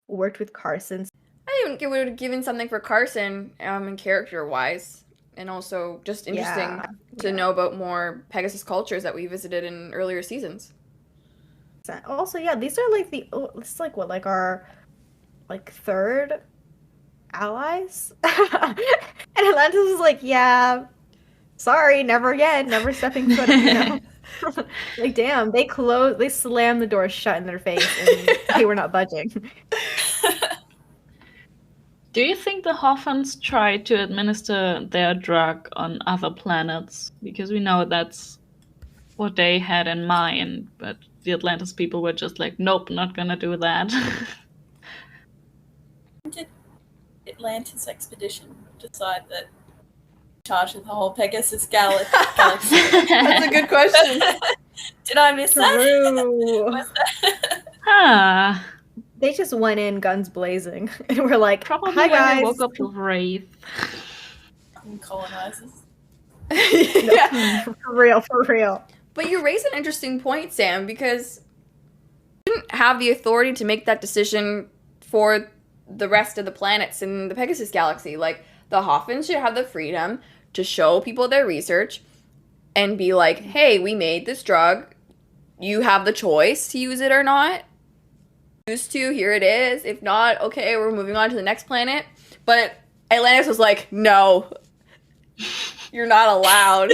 worked with Carson. I think it would have given something for Carson, and character-wise, and also just interesting to know about more Pegasus cultures that we visited in earlier seasons. Also, yeah, these are like this is like what, like our like third allies, and Atlantis is like, yeah, sorry, never again, never stepping foot, you know. Like, damn, they slammed the door shut in their face, and they were not budging. Do you think the Hoffans tried to administer their drug on other planets? Because we know that's what they had in mind, but the Atlantis people were just like, nope, not gonna do that. Did Atlantis expedition decide that charge of the whole Pegasus galaxy? That's a good question. Did I miss that? True. Was that? Ah, They just went in guns blazing, and we're like, probably hi when guys. they woke up with Wraith. Colonizers. Yeah. For real. But you raise an interesting point, Sam, because you didn't have the authority to make that decision for the rest of the planets in the Pegasus galaxy. Like, the Hoffins should have the freedom to show people their research and be like, hey, we made this drug. You have the choice to use it or not. Choose to, here it is. If not, okay, we're moving on to the next planet. But Atlantis was like, no, you're not allowed.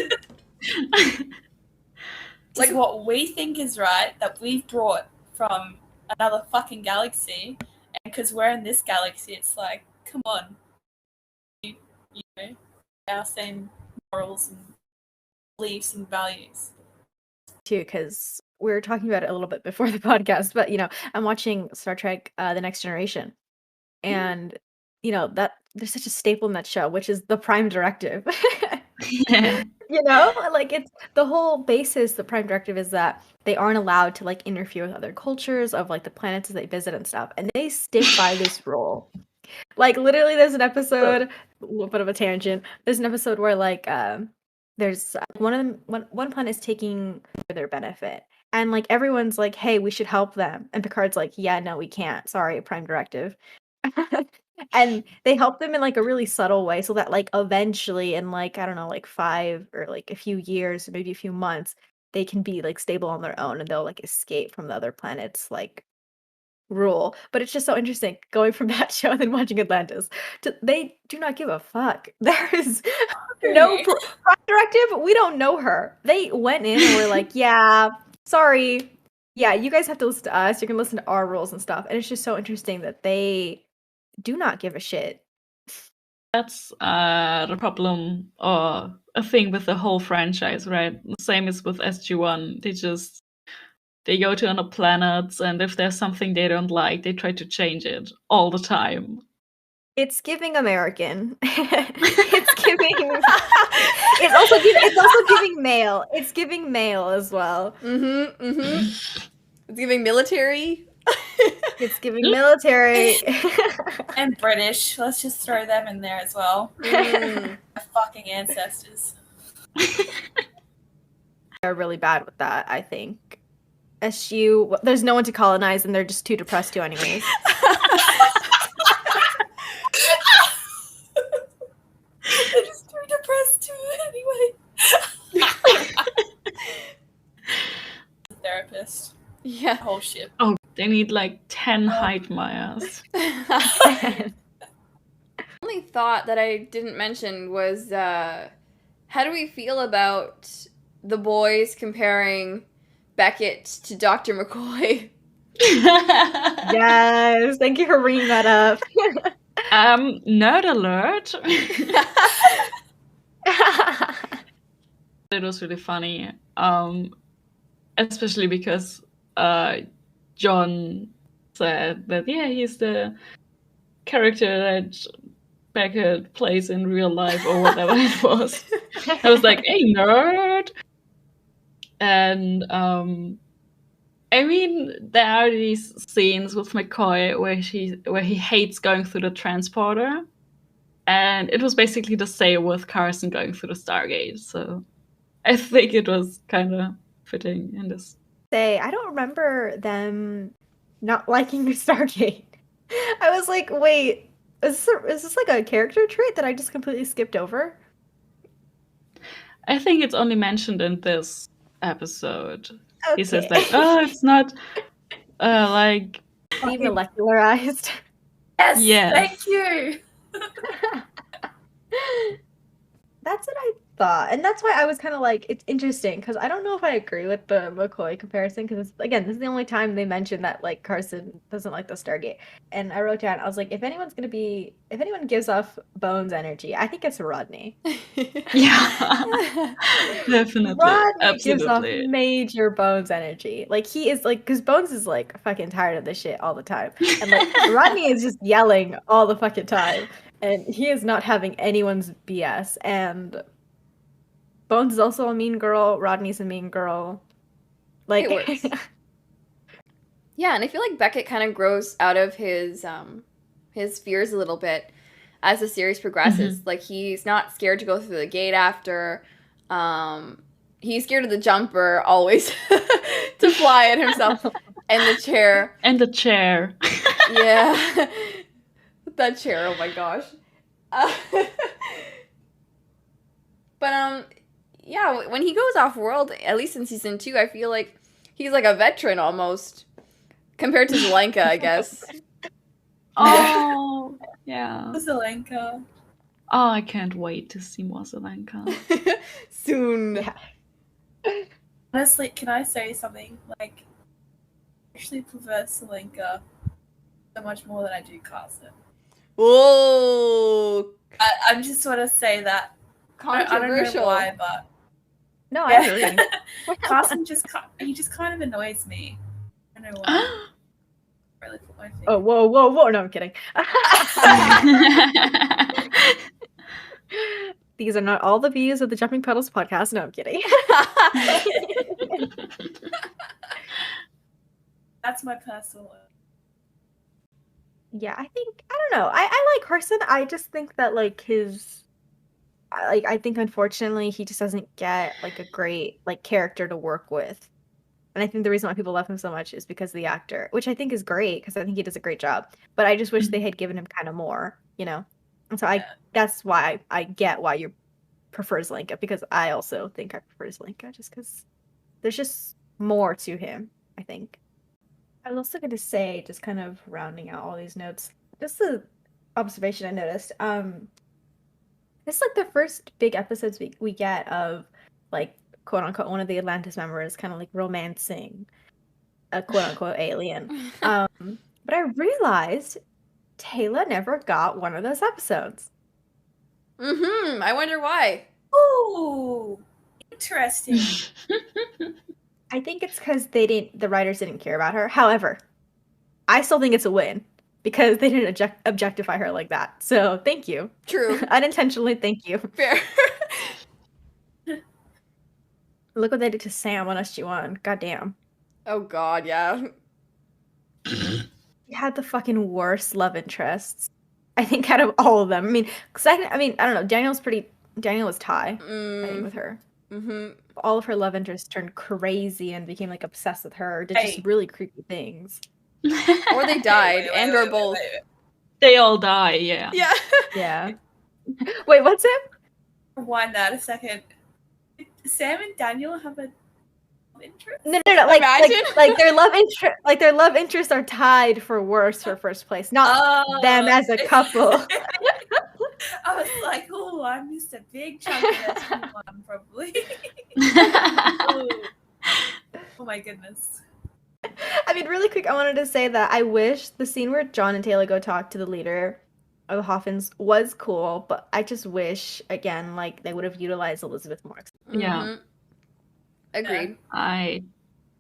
Like, what we think is right that we've brought from another fucking galaxy, and because we're in this galaxy, it's like, come on, you know, our same morals and beliefs and values. Too, because we were talking about it a little bit before the podcast, but you know, I'm watching Star Trek: The Next Generation, and you know that there's such a staple in that show, which is the Prime Directive. You know, like, it's the whole basis. The Prime Directive is that they aren't allowed to like interfere with other cultures of like the planets that they visit and stuff, and they stick by this rule. Like, literally, there's an episode, a little bit of a tangent. There's an episode where like there's one planet is taking for their benefit, and like everyone's like, hey, we should help them, and Picard's like, yeah, no, we can't, sorry, Prime Directive. And they help them in like a really subtle way, so that like eventually in like, I don't know, like 5 or like a few years, maybe a few months, they can be like stable on their own and they'll like escape from the other planets like rule. But it's just so interesting going from that show and then watching Atlantis. They do not give a fuck. There is no Prime Directive. We don't know her. They went in and were like, yeah, sorry. Yeah, you guys have to listen to us. You can listen to our rules and stuff. And it's just so interesting that they do not give a shit. That's the problem, or a thing with the whole franchise, right? The same as with SG-1. They go to other planets, and if there's something they don't like, they try to change it all the time. It's giving American. It's giving. It's also giving male. It's giving male as well. It's giving military. It's giving military. And British. Let's just throw them in there as well. Our fucking ancestors. They're really bad with that, I think. SU, there's no one to colonize, and they're just too depressed to anyways. They're just too depressed to anyway. Therapist. Yeah. Whole shit. Oh, they need like 10 Heidmeyers. Only thought that I didn't mention was how do we feel about the boys comparing Beckett to Dr. McCoy? Yes, thank you for bringing that up. Nerd alert. It was really funny, especially because John said that, yeah, he's the character that Beckett plays in real life or whatever it was. I was like, hey, nerd! And I mean, there are these scenes with McCoy where he hates going through the transporter, and it was basically the same with Carson going through the Stargate. So I think it was kind of fitting in this. I don't remember them not liking the Stargate. I was like, wait, is this like a character trait that I just completely skipped over? I think it's only mentioned in this episode. Okay. He says like, "Oh, it's not like Demolecularized. Yes, Yes. thank you. That's what I thought, and that's why I was kind of like, it's interesting because I don't know if I agree with the McCoy comparison because again, this is the only time they mention that like Carson doesn't like the Stargate, and I wrote down, I was like, if anyone gives off Bones energy, I think it's Rodney. yeah, definitely, Rodney gives off absolutely. major Bones energy. Like he is like, because Bones is like fucking tired of this shit all the time, and like Rodney is just yelling all the fucking time, and he is not having anyone's BS. And Bones is also a mean girl. Rodney's a mean girl. Like It works. Yeah, and I feel like Beckett kind of grows out of his fears a little bit as the series progresses. Like he's not scared to go through the gate after. He's scared of the jumper always to fly it himself, and the chair. And the chair. Yeah, that chair. Oh my gosh. But yeah, when he goes off world, at least in season 2, I feel like he's like a veteran almost compared to Zelenka, I guess. Oh, yeah. Zelenka. Oh, I can't wait to see more Zelenka. Soon. Yeah. Honestly, can I say something? Like, I actually prefer Zelenka so much more than I do Carson. Whoa. I just want to say that. I don't Controversial. know why, but no, I agree. Carson just kind of annoys me. I don't know why. Really put my finger. Oh, whoa! No, I'm kidding. These are not all the views of the Jumping Puddles podcast. No, I'm kidding. That's my personal. Yeah, I don't know. I like Carson. I just think that like I think unfortunately he just doesn't get like a great like character to work with. And I think the reason why people love him so much is because of the actor, which I think is great because I think he does a great job. But I just wish they had given him kind of more, you know? And so that's why I get why you prefer Zelenka, because I also think I prefer Zelenka just because there's just more to him, I think. I was also going to say, just kind of rounding out all these notes, just the observation I noticed. This is like the first big episodes we get of like quote unquote one of the Atlantis members kind of like romancing a quote unquote alien. But I realized Taylor never got one of those episodes. I wonder why. Ooh, interesting. I think it's because the writers didn't care about her. However, I still think it's a win because they didn't objectify her like that. So thank you. True. Unintentionally, thank you. Fair. Look what they did to Sam on SG1. Goddamn. Oh god, yeah. He had the fucking worst love interests, I think, out of all of them. I mean, I don't know. Daniel was Ty, I think, with her. All of her love interests turned crazy and became like obsessed with her. Did just really creepy things. Or they died, or both. They all die, yeah. Yeah. Yeah. Wait, what's it? Rewind that a second. Did Sam and Daniel have a love interest? No. Like Imagine. their love interests are tied for first place, not them as a couple. I was like, oh, I missed a big chunk of that one, probably. Oh my goodness. I mean, really quick, I wanted to say that I wish the scene where John and Taylor go talk to the leader of the Hoffins was cool, but I just wish, again, like they would have utilized Elizabeth more. Yeah. Agreed. I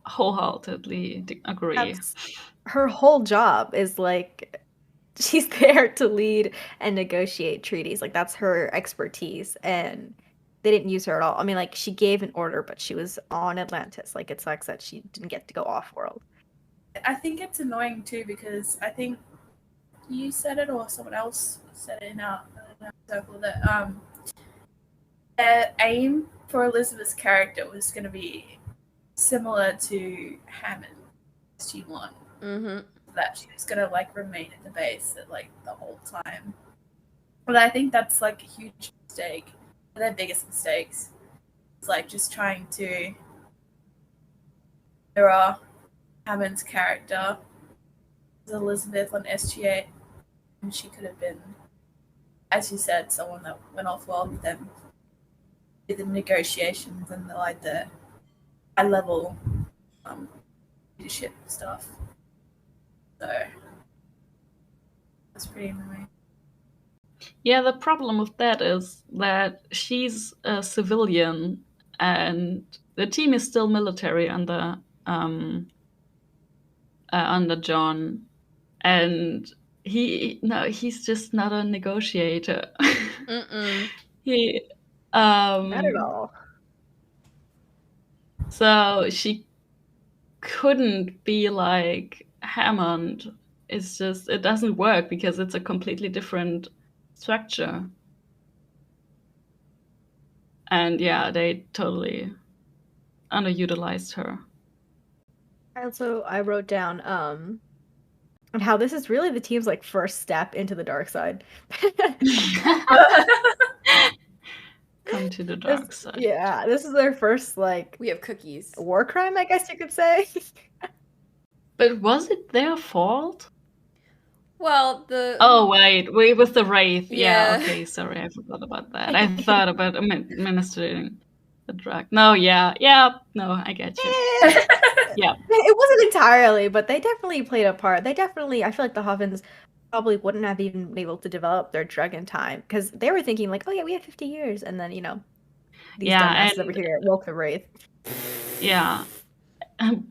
wholeheartedly agree. Her whole job is like she's there to lead and negotiate treaties. Like that's her expertise, and they didn't use her at all. I mean, like, she gave an order, but she was on Atlantis. Like, it sucks that she didn't get to go off-world. I think it's annoying too because I think you said it or someone else said it in our circle that their aim for Elizabeth's character was going to be similar to Hammond G1. Mm-hmm. That she was going to like remain at the base at like the whole time. But I think that's like a huge mistake. One of their biggest mistakes. It's like just trying to mirror Hammond's character as Elizabeth on SG8, and she could have been, as you said, someone that went off well with them, did the negotiations and the high level leadership stuff. So that's pretty annoying. Yeah, the problem with that is that she's a civilian and the team is still military under John, and he's just not a negotiator. He Not at all. So she couldn't be like Hammond. It's just, it doesn't work because it's a completely different structure. And yeah, they totally underutilized her. I wrote down and how this is really the team's like first step into the dark side. Come to the dark side. Yeah, this is their first like We have cookies. war crime, I guess you could say. But was it their fault? Well, Oh, wait, with the Wraith. Yeah, Yeah. okay, sorry, I forgot about that. I thought about administering the drug. No, yeah, no, I get you. Yeah. It wasn't entirely, but they definitely played a part. I feel like the Hoffins probably wouldn't have even been able to develop their drug in time because they were thinking like, oh yeah, we have 50 years, and then these dumbasses over here woke the Wraith. Yeah.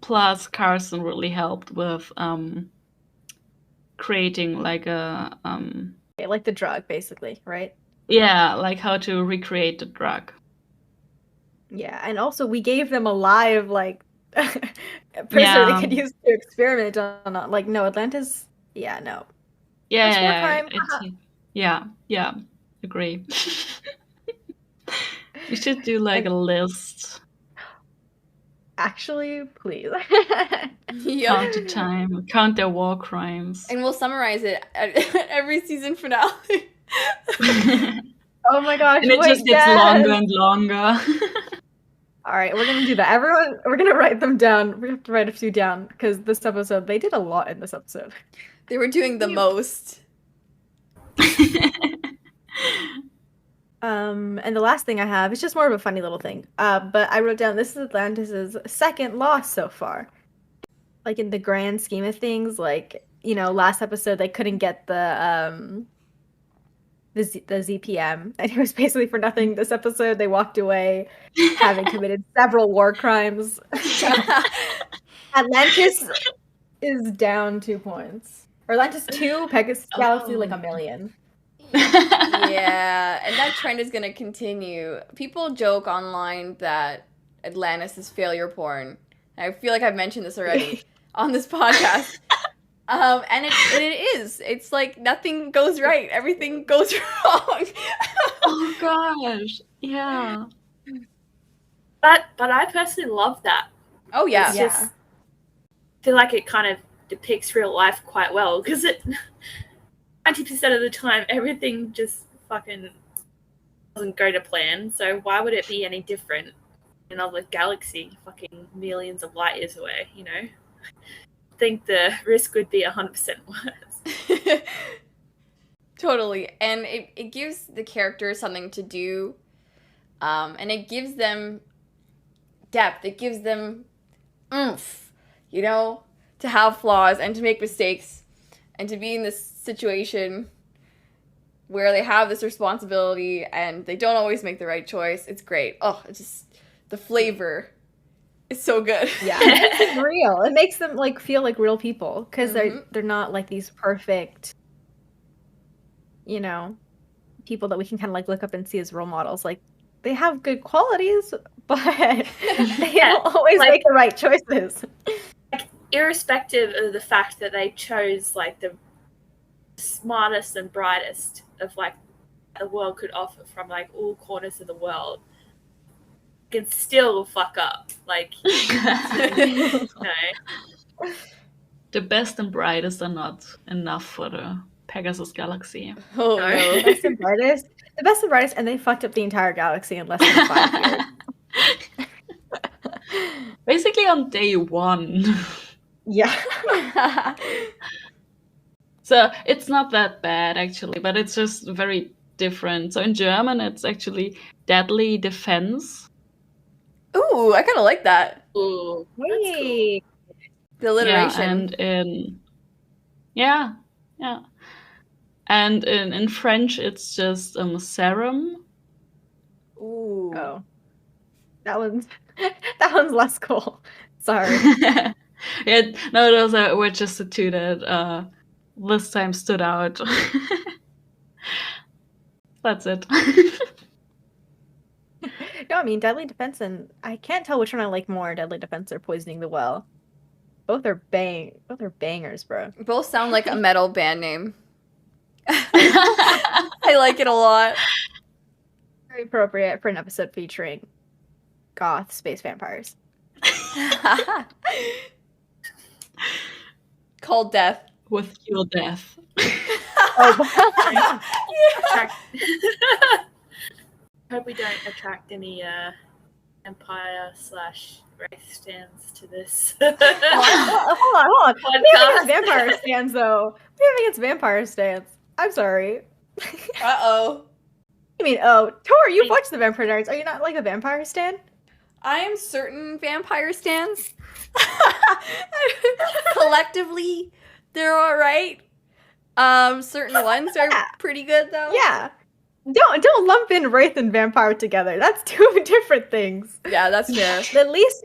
Plus, Carson really helped with creating like a like the drug, basically, right? Yeah, like how to recreate the drug. Yeah, and also we gave them a live like person they could use to experiment on. Like, no, Atlantis. Yeah, no. Yeah, agree. We should do like a list. Actually, please. Count the time, count their war crimes. And we'll summarize it at every season finale. Oh my gosh, and it just gets longer and longer. All right, we're gonna do that. Everyone, we're gonna write them down. We have to write a few down because this episode, they did a lot in this episode. They were doing the most. And the last thing I have is just more of a funny little thing. But I wrote down this is Atlantis' second loss so far. Like in the grand scheme of things, like, last episode they couldn't get the ZPM, and it was basically for nothing. This episode they walked away having committed several war crimes. Atlantis is down 2 points. Or Atlantis 2, Pegasus Galaxy like a million. Yeah, and that trend is gonna continue. People joke online that Atlantis is failure porn. I feel like I've mentioned this already on this podcast. And it is. It's like nothing goes right. Everything goes wrong. Oh gosh. Yeah. But I personally love that. Oh yeah. It's just, I feel like it kind of depicts real life quite well because 90% of the time everything just fucking doesn't go to plan. So why would it be any different in another galaxy, fucking millions of light years away? I think the risk would be 100% worse. Totally. And it gives the characters something to do. And it gives them depth. It gives them oomph, to have flaws and to make mistakes and to be in this situation where they have this responsibility and they don't always make the right choice. It's great. Oh, it's just the flavor. It's so good. Yeah, it makes it real. It makes them like feel like real people because they're not like these perfect, people that we can kind of like look up and see as role models. Like they have good qualities, but they Yeah, don't always like- make the right choices. Irrespective of the fact that they chose like the smartest and brightest of like the world could offer from like all corners of the world, can still fuck up. Like, you know. The best and brightest are not enough for the Pegasus Galaxy. Oh No. no. The best and brightest, and they fucked up the entire galaxy in less than 5 years. Basically on day 1. Yeah. So it's not that bad actually, but it's just very different. So in German it's actually deadly defense. Ooh, I kind of like that. Ooh, Wait. The alliteration. Yeah, and in French it's just serum. Ooh. Oh. That one's less cool. Sorry. Yeah, no, those were just the two that this time stood out. That's it. No, I mean Deadly Defense, and I can't tell which one I like more, Deadly Defense or Poisoning the Well. Both are bangers, bro. Both sound like a metal band name. I like it a lot. Very appropriate for an episode featuring goth space vampires. Called Death. With your death. Oh, attract- Hope we don't attract any Empire/Wraith stands to this. hold on. We Podcast. have against vampire stands, though. We have against vampire stands. I'm sorry. Uh-oh. I mean, oh, Tor, you've watched the Vampire Diaries. Are you not like a vampire stan? I am certain vampire stands. Collectively, they're all right. Certain ones are pretty good though. Yeah. Don't lump in Wraith and vampire together. That's two different things. Yeah, that's fair. At least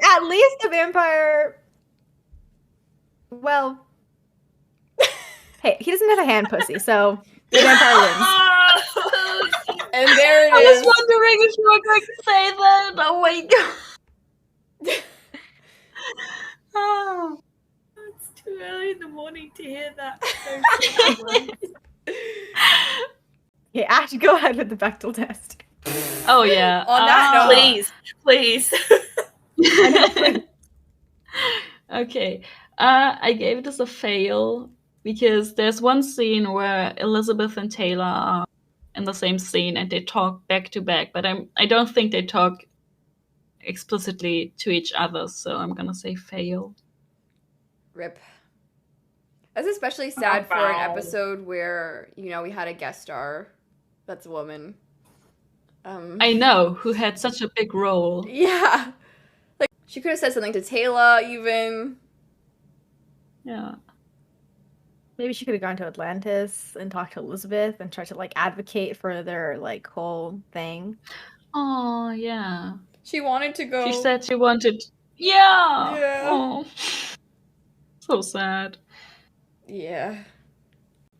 a vampire. Well, hey, he doesn't have a hand pussy, so the vampire wins. And there it I is. was wondering if you were going to say that. Oh my god. Oh. It's too early in the morning to hear that. Okay, Ash, go ahead with the Bechtel test. Oh yeah. On that note, Please. Okay. I gave this a fail because there's one scene where Elizabeth and Taylor are in the same scene and they talk back to back, but I don't think they talk explicitly to each other, so I'm gonna say fail. Rip. That's especially sad for an wow. episode where, you know, we had a guest star that's a woman. I know, who had such a big role. Yeah. Like, she could have said something to Taylor, even. Yeah. Maybe she could have gone to Atlantis and talked to Elizabeth and tried to like advocate for their like whole thing. Oh, yeah. She wanted to go. She said she wanted. Yeah. Yeah. Oh. So sad. Yeah.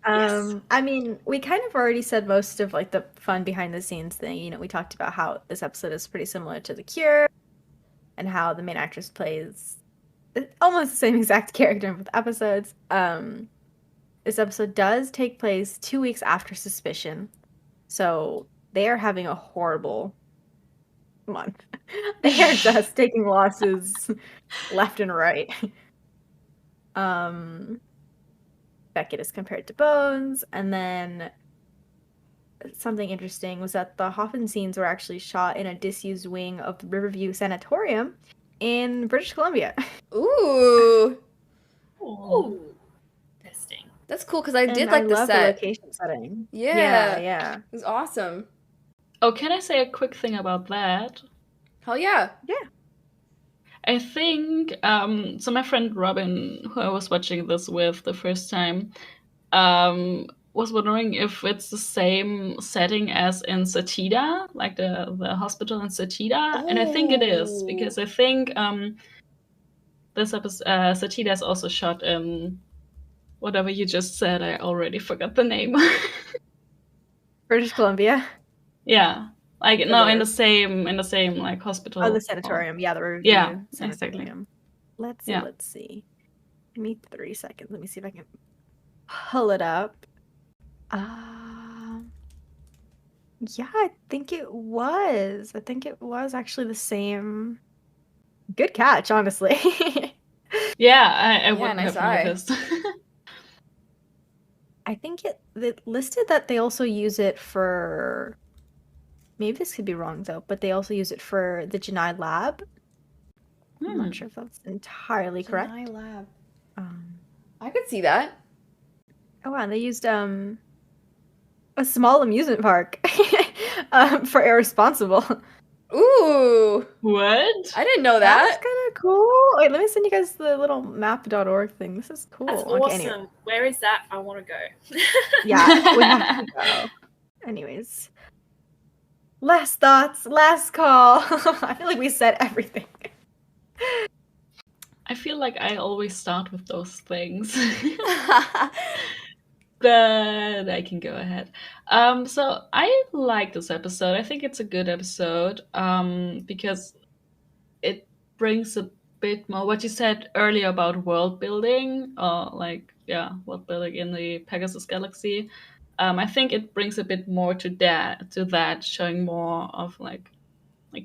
I mean, we kind of already said most of like the fun behind the scenes thing. You know, we talked about how this episode is pretty similar to The Cure and how the main actress plays almost the same exact character in both episodes. This episode does take place 2 weeks after Suspicion. So they are having a horrible month. They are just taking losses left and right. Beckett is compared to Bones, and then something interesting was that the Hoffman scenes were actually shot in a disused wing of the Riverview Sanatorium in British Columbia. Ooh. Ooh. Interesting. That's cool because I did And like I the love set. the location setting. Yeah. Yeah. It was awesome. Oh, can I say a quick thing about that? Hell yeah. I think so my friend Robin, who I was watching this with the first time, was wondering if it's the same setting as in Satida, like the hospital in Satida. And I think it is, Ooh. because I think this episode Satida is also shot in whatever you just said. I already forgot the name. British Columbia. Yeah. Like For no, the- in the same like hospital. Oh, the or- sanatorium. Yeah, the review Yeah, exactly. sanatorium. Let's see. Yeah. Let's see. Give me 3 seconds. Let me see if I can pull it up. Yeah, I think it was. I think it was actually the same. Good catch, honestly. Yeah, I Yeah, wouldn't nice have eye. noticed. I think it listed that they also use it for. Maybe this could be wrong though, but they also use it for the Janai lab. I'm Hmm. not sure if that's entirely correct. Janai Lab. Um, I could see that. oh wow, they used a small amusement park for irresponsible. Ooh, What? I didn't know That's that. kind of cool. Wait, let me send you guys the little map.org thing. This is cool. That's Okay, awesome. anyway. Where is that? I want to go. Yeah, we have to go. Anyways. Last thoughts, last call. I feel like we said everything. I feel like I always start with those things. But I can go ahead. So I like this episode. I think it's a good episode. Because it brings a bit more what you said earlier about world building, or world building in the Pegasus Galaxy. I think it brings a bit more to that, showing more of like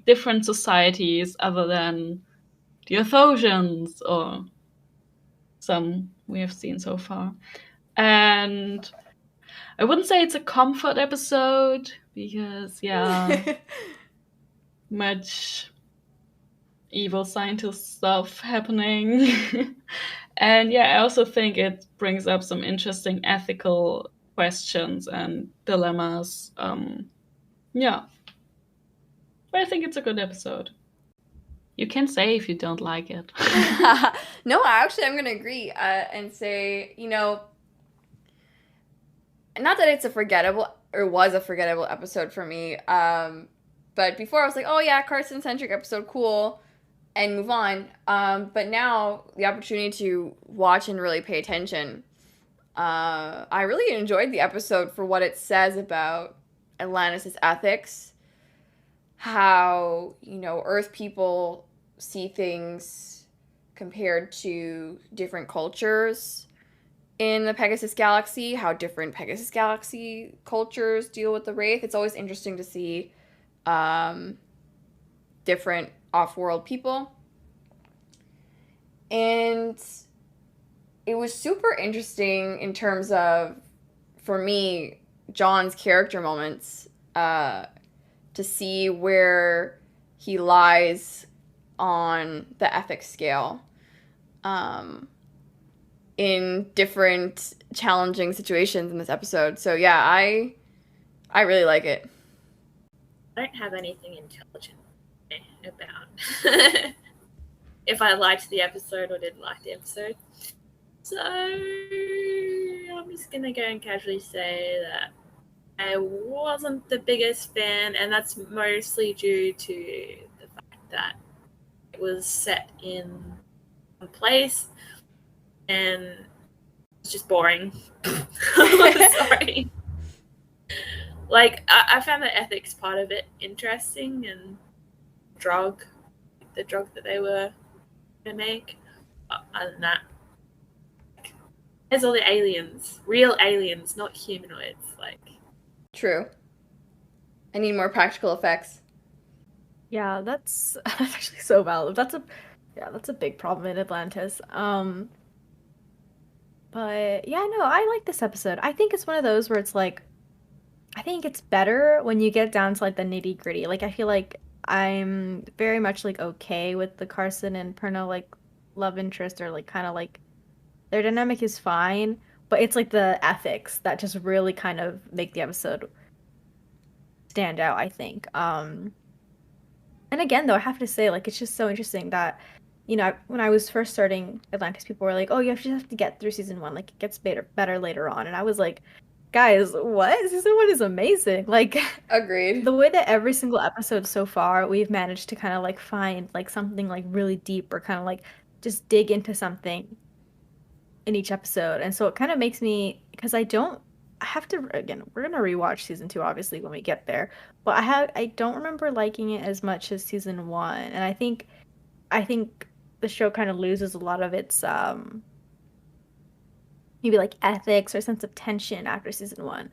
different societies other than the Athosians or some we have seen so far. And I wouldn't say it's a comfort episode because much evil scientist stuff happening. And I also think it brings up some interesting ethical questions and dilemmas. But I think it's a good episode. You can say if you don't like it. No, actually, I'm gonna agree and say, not that it's a forgettable or was a forgettable episode for me. But before I was like, oh yeah, Carson centric episode, cool, and move on. But now the opportunity to watch and really pay attention. I really enjoyed the episode for what it says about Atlantis' ethics, how Earth people see things compared to different cultures in the Pegasus Galaxy, how different Pegasus Galaxy cultures deal with the Wraith. It's always interesting to see different off-world people. And it was super interesting in terms of, for me, John's character moments, to see where he lies on the ethics scale in different challenging situations in this episode. So yeah, I really like it. I don't have anything intelligent about if I liked the episode or didn't like the episode. So I'm just gonna go and casually say that I wasn't the biggest fan, and that's mostly due to the fact that it was set in one place and it's just boring. Sorry. Like, I found the ethics part of it interesting, and the drug that they were going to make. Other than that, there's all the aliens. Real aliens, not humanoids. Like, True. I need more practical effects. Yeah, that's actually so valid. That's a big problem in Atlantis. But yeah, no, I like this episode. I think it's one of those where it's like, I think it's better when you get down to like the nitty gritty. Like I feel like I'm very much like okay with the Carson and Perno like love interest, or like kind of like their dynamic is fine, but it's like the ethics that just really kind of make the episode stand out, I think. And again though, I have to say, like, it's just so interesting that when I was first starting Atlantis, people were like, oh, you just have to get through season 1, like it gets better later on. And I was like, guys, what? Season 1 is amazing. Like, Agreed. the way that every single episode so far we've managed to kind of like find like something like really deep, or kind of like just dig into something in each episode. And so it kind of makes me, because I don't I have to again. We're gonna rewatch season 2 obviously when we get there. But I don't remember liking it as much as season 1, and I think the show kind of loses a lot of its maybe like ethics or sense of tension after season 1.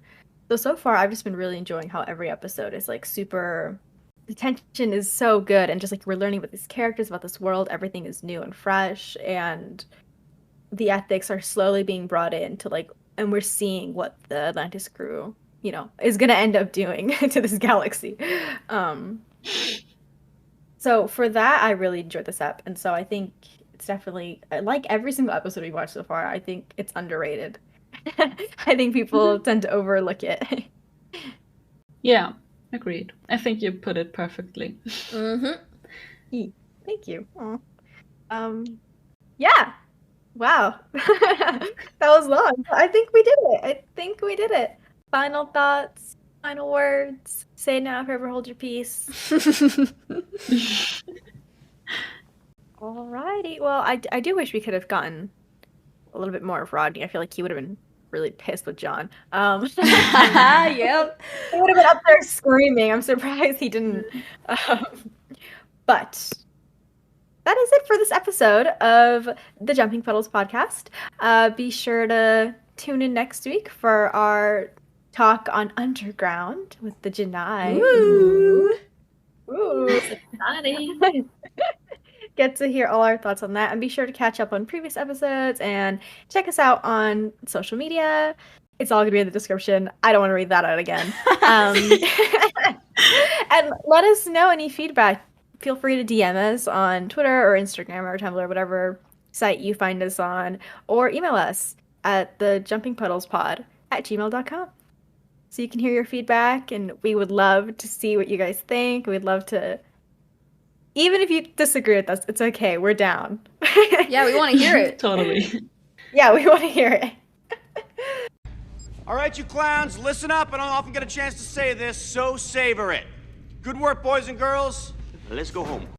So far I've just been really enjoying how every episode is like super. The tension is so good, and just like we're learning about these characters, about this world. Everything is new and fresh, and the ethics are slowly being brought in to like, and we're seeing what the Atlantis crew, is gonna end up doing to this galaxy. So for that, I really enjoyed this ep, and so I think it's definitely, like every single episode we've watched so far, I think it's underrated. I think people tend to overlook it. Yeah, agreed. I think you put it perfectly. Thank you. Yeah. Wow. That was long. I think we did it. Final thoughts, final words. Say now if you ever hold your peace. Alrighty. Well, I do wish we could have gotten a little bit more of Rodney. I feel like he would have been really pissed with John. Yep. He would have been up there screaming. I'm surprised he didn't. But that is it for this episode of the Jumping Puddles podcast. Be sure to tune in next week for our talk on Underground with the Janai. Ooh. Exciting. Get to hear all our thoughts on that, and be sure to catch up on previous episodes and check us out on social media. It's all gonna be in the description. I don't want to read that out again. And let us know any feedback. Feel free to DM us on Twitter or Instagram or Tumblr, or whatever site you find us on, or email us at thejumpingpuddlespod@gmail.com. So you can hear your feedback, and we would love to see what you guys think. We'd love to, even if you disagree with us, it's okay. We're down. Yeah, we want to hear it. Totally. Yeah, we want to hear it. All right, you clowns, listen up. I don't often get a chance to say this, so savor it. Good work, boys and girls. Let's go home.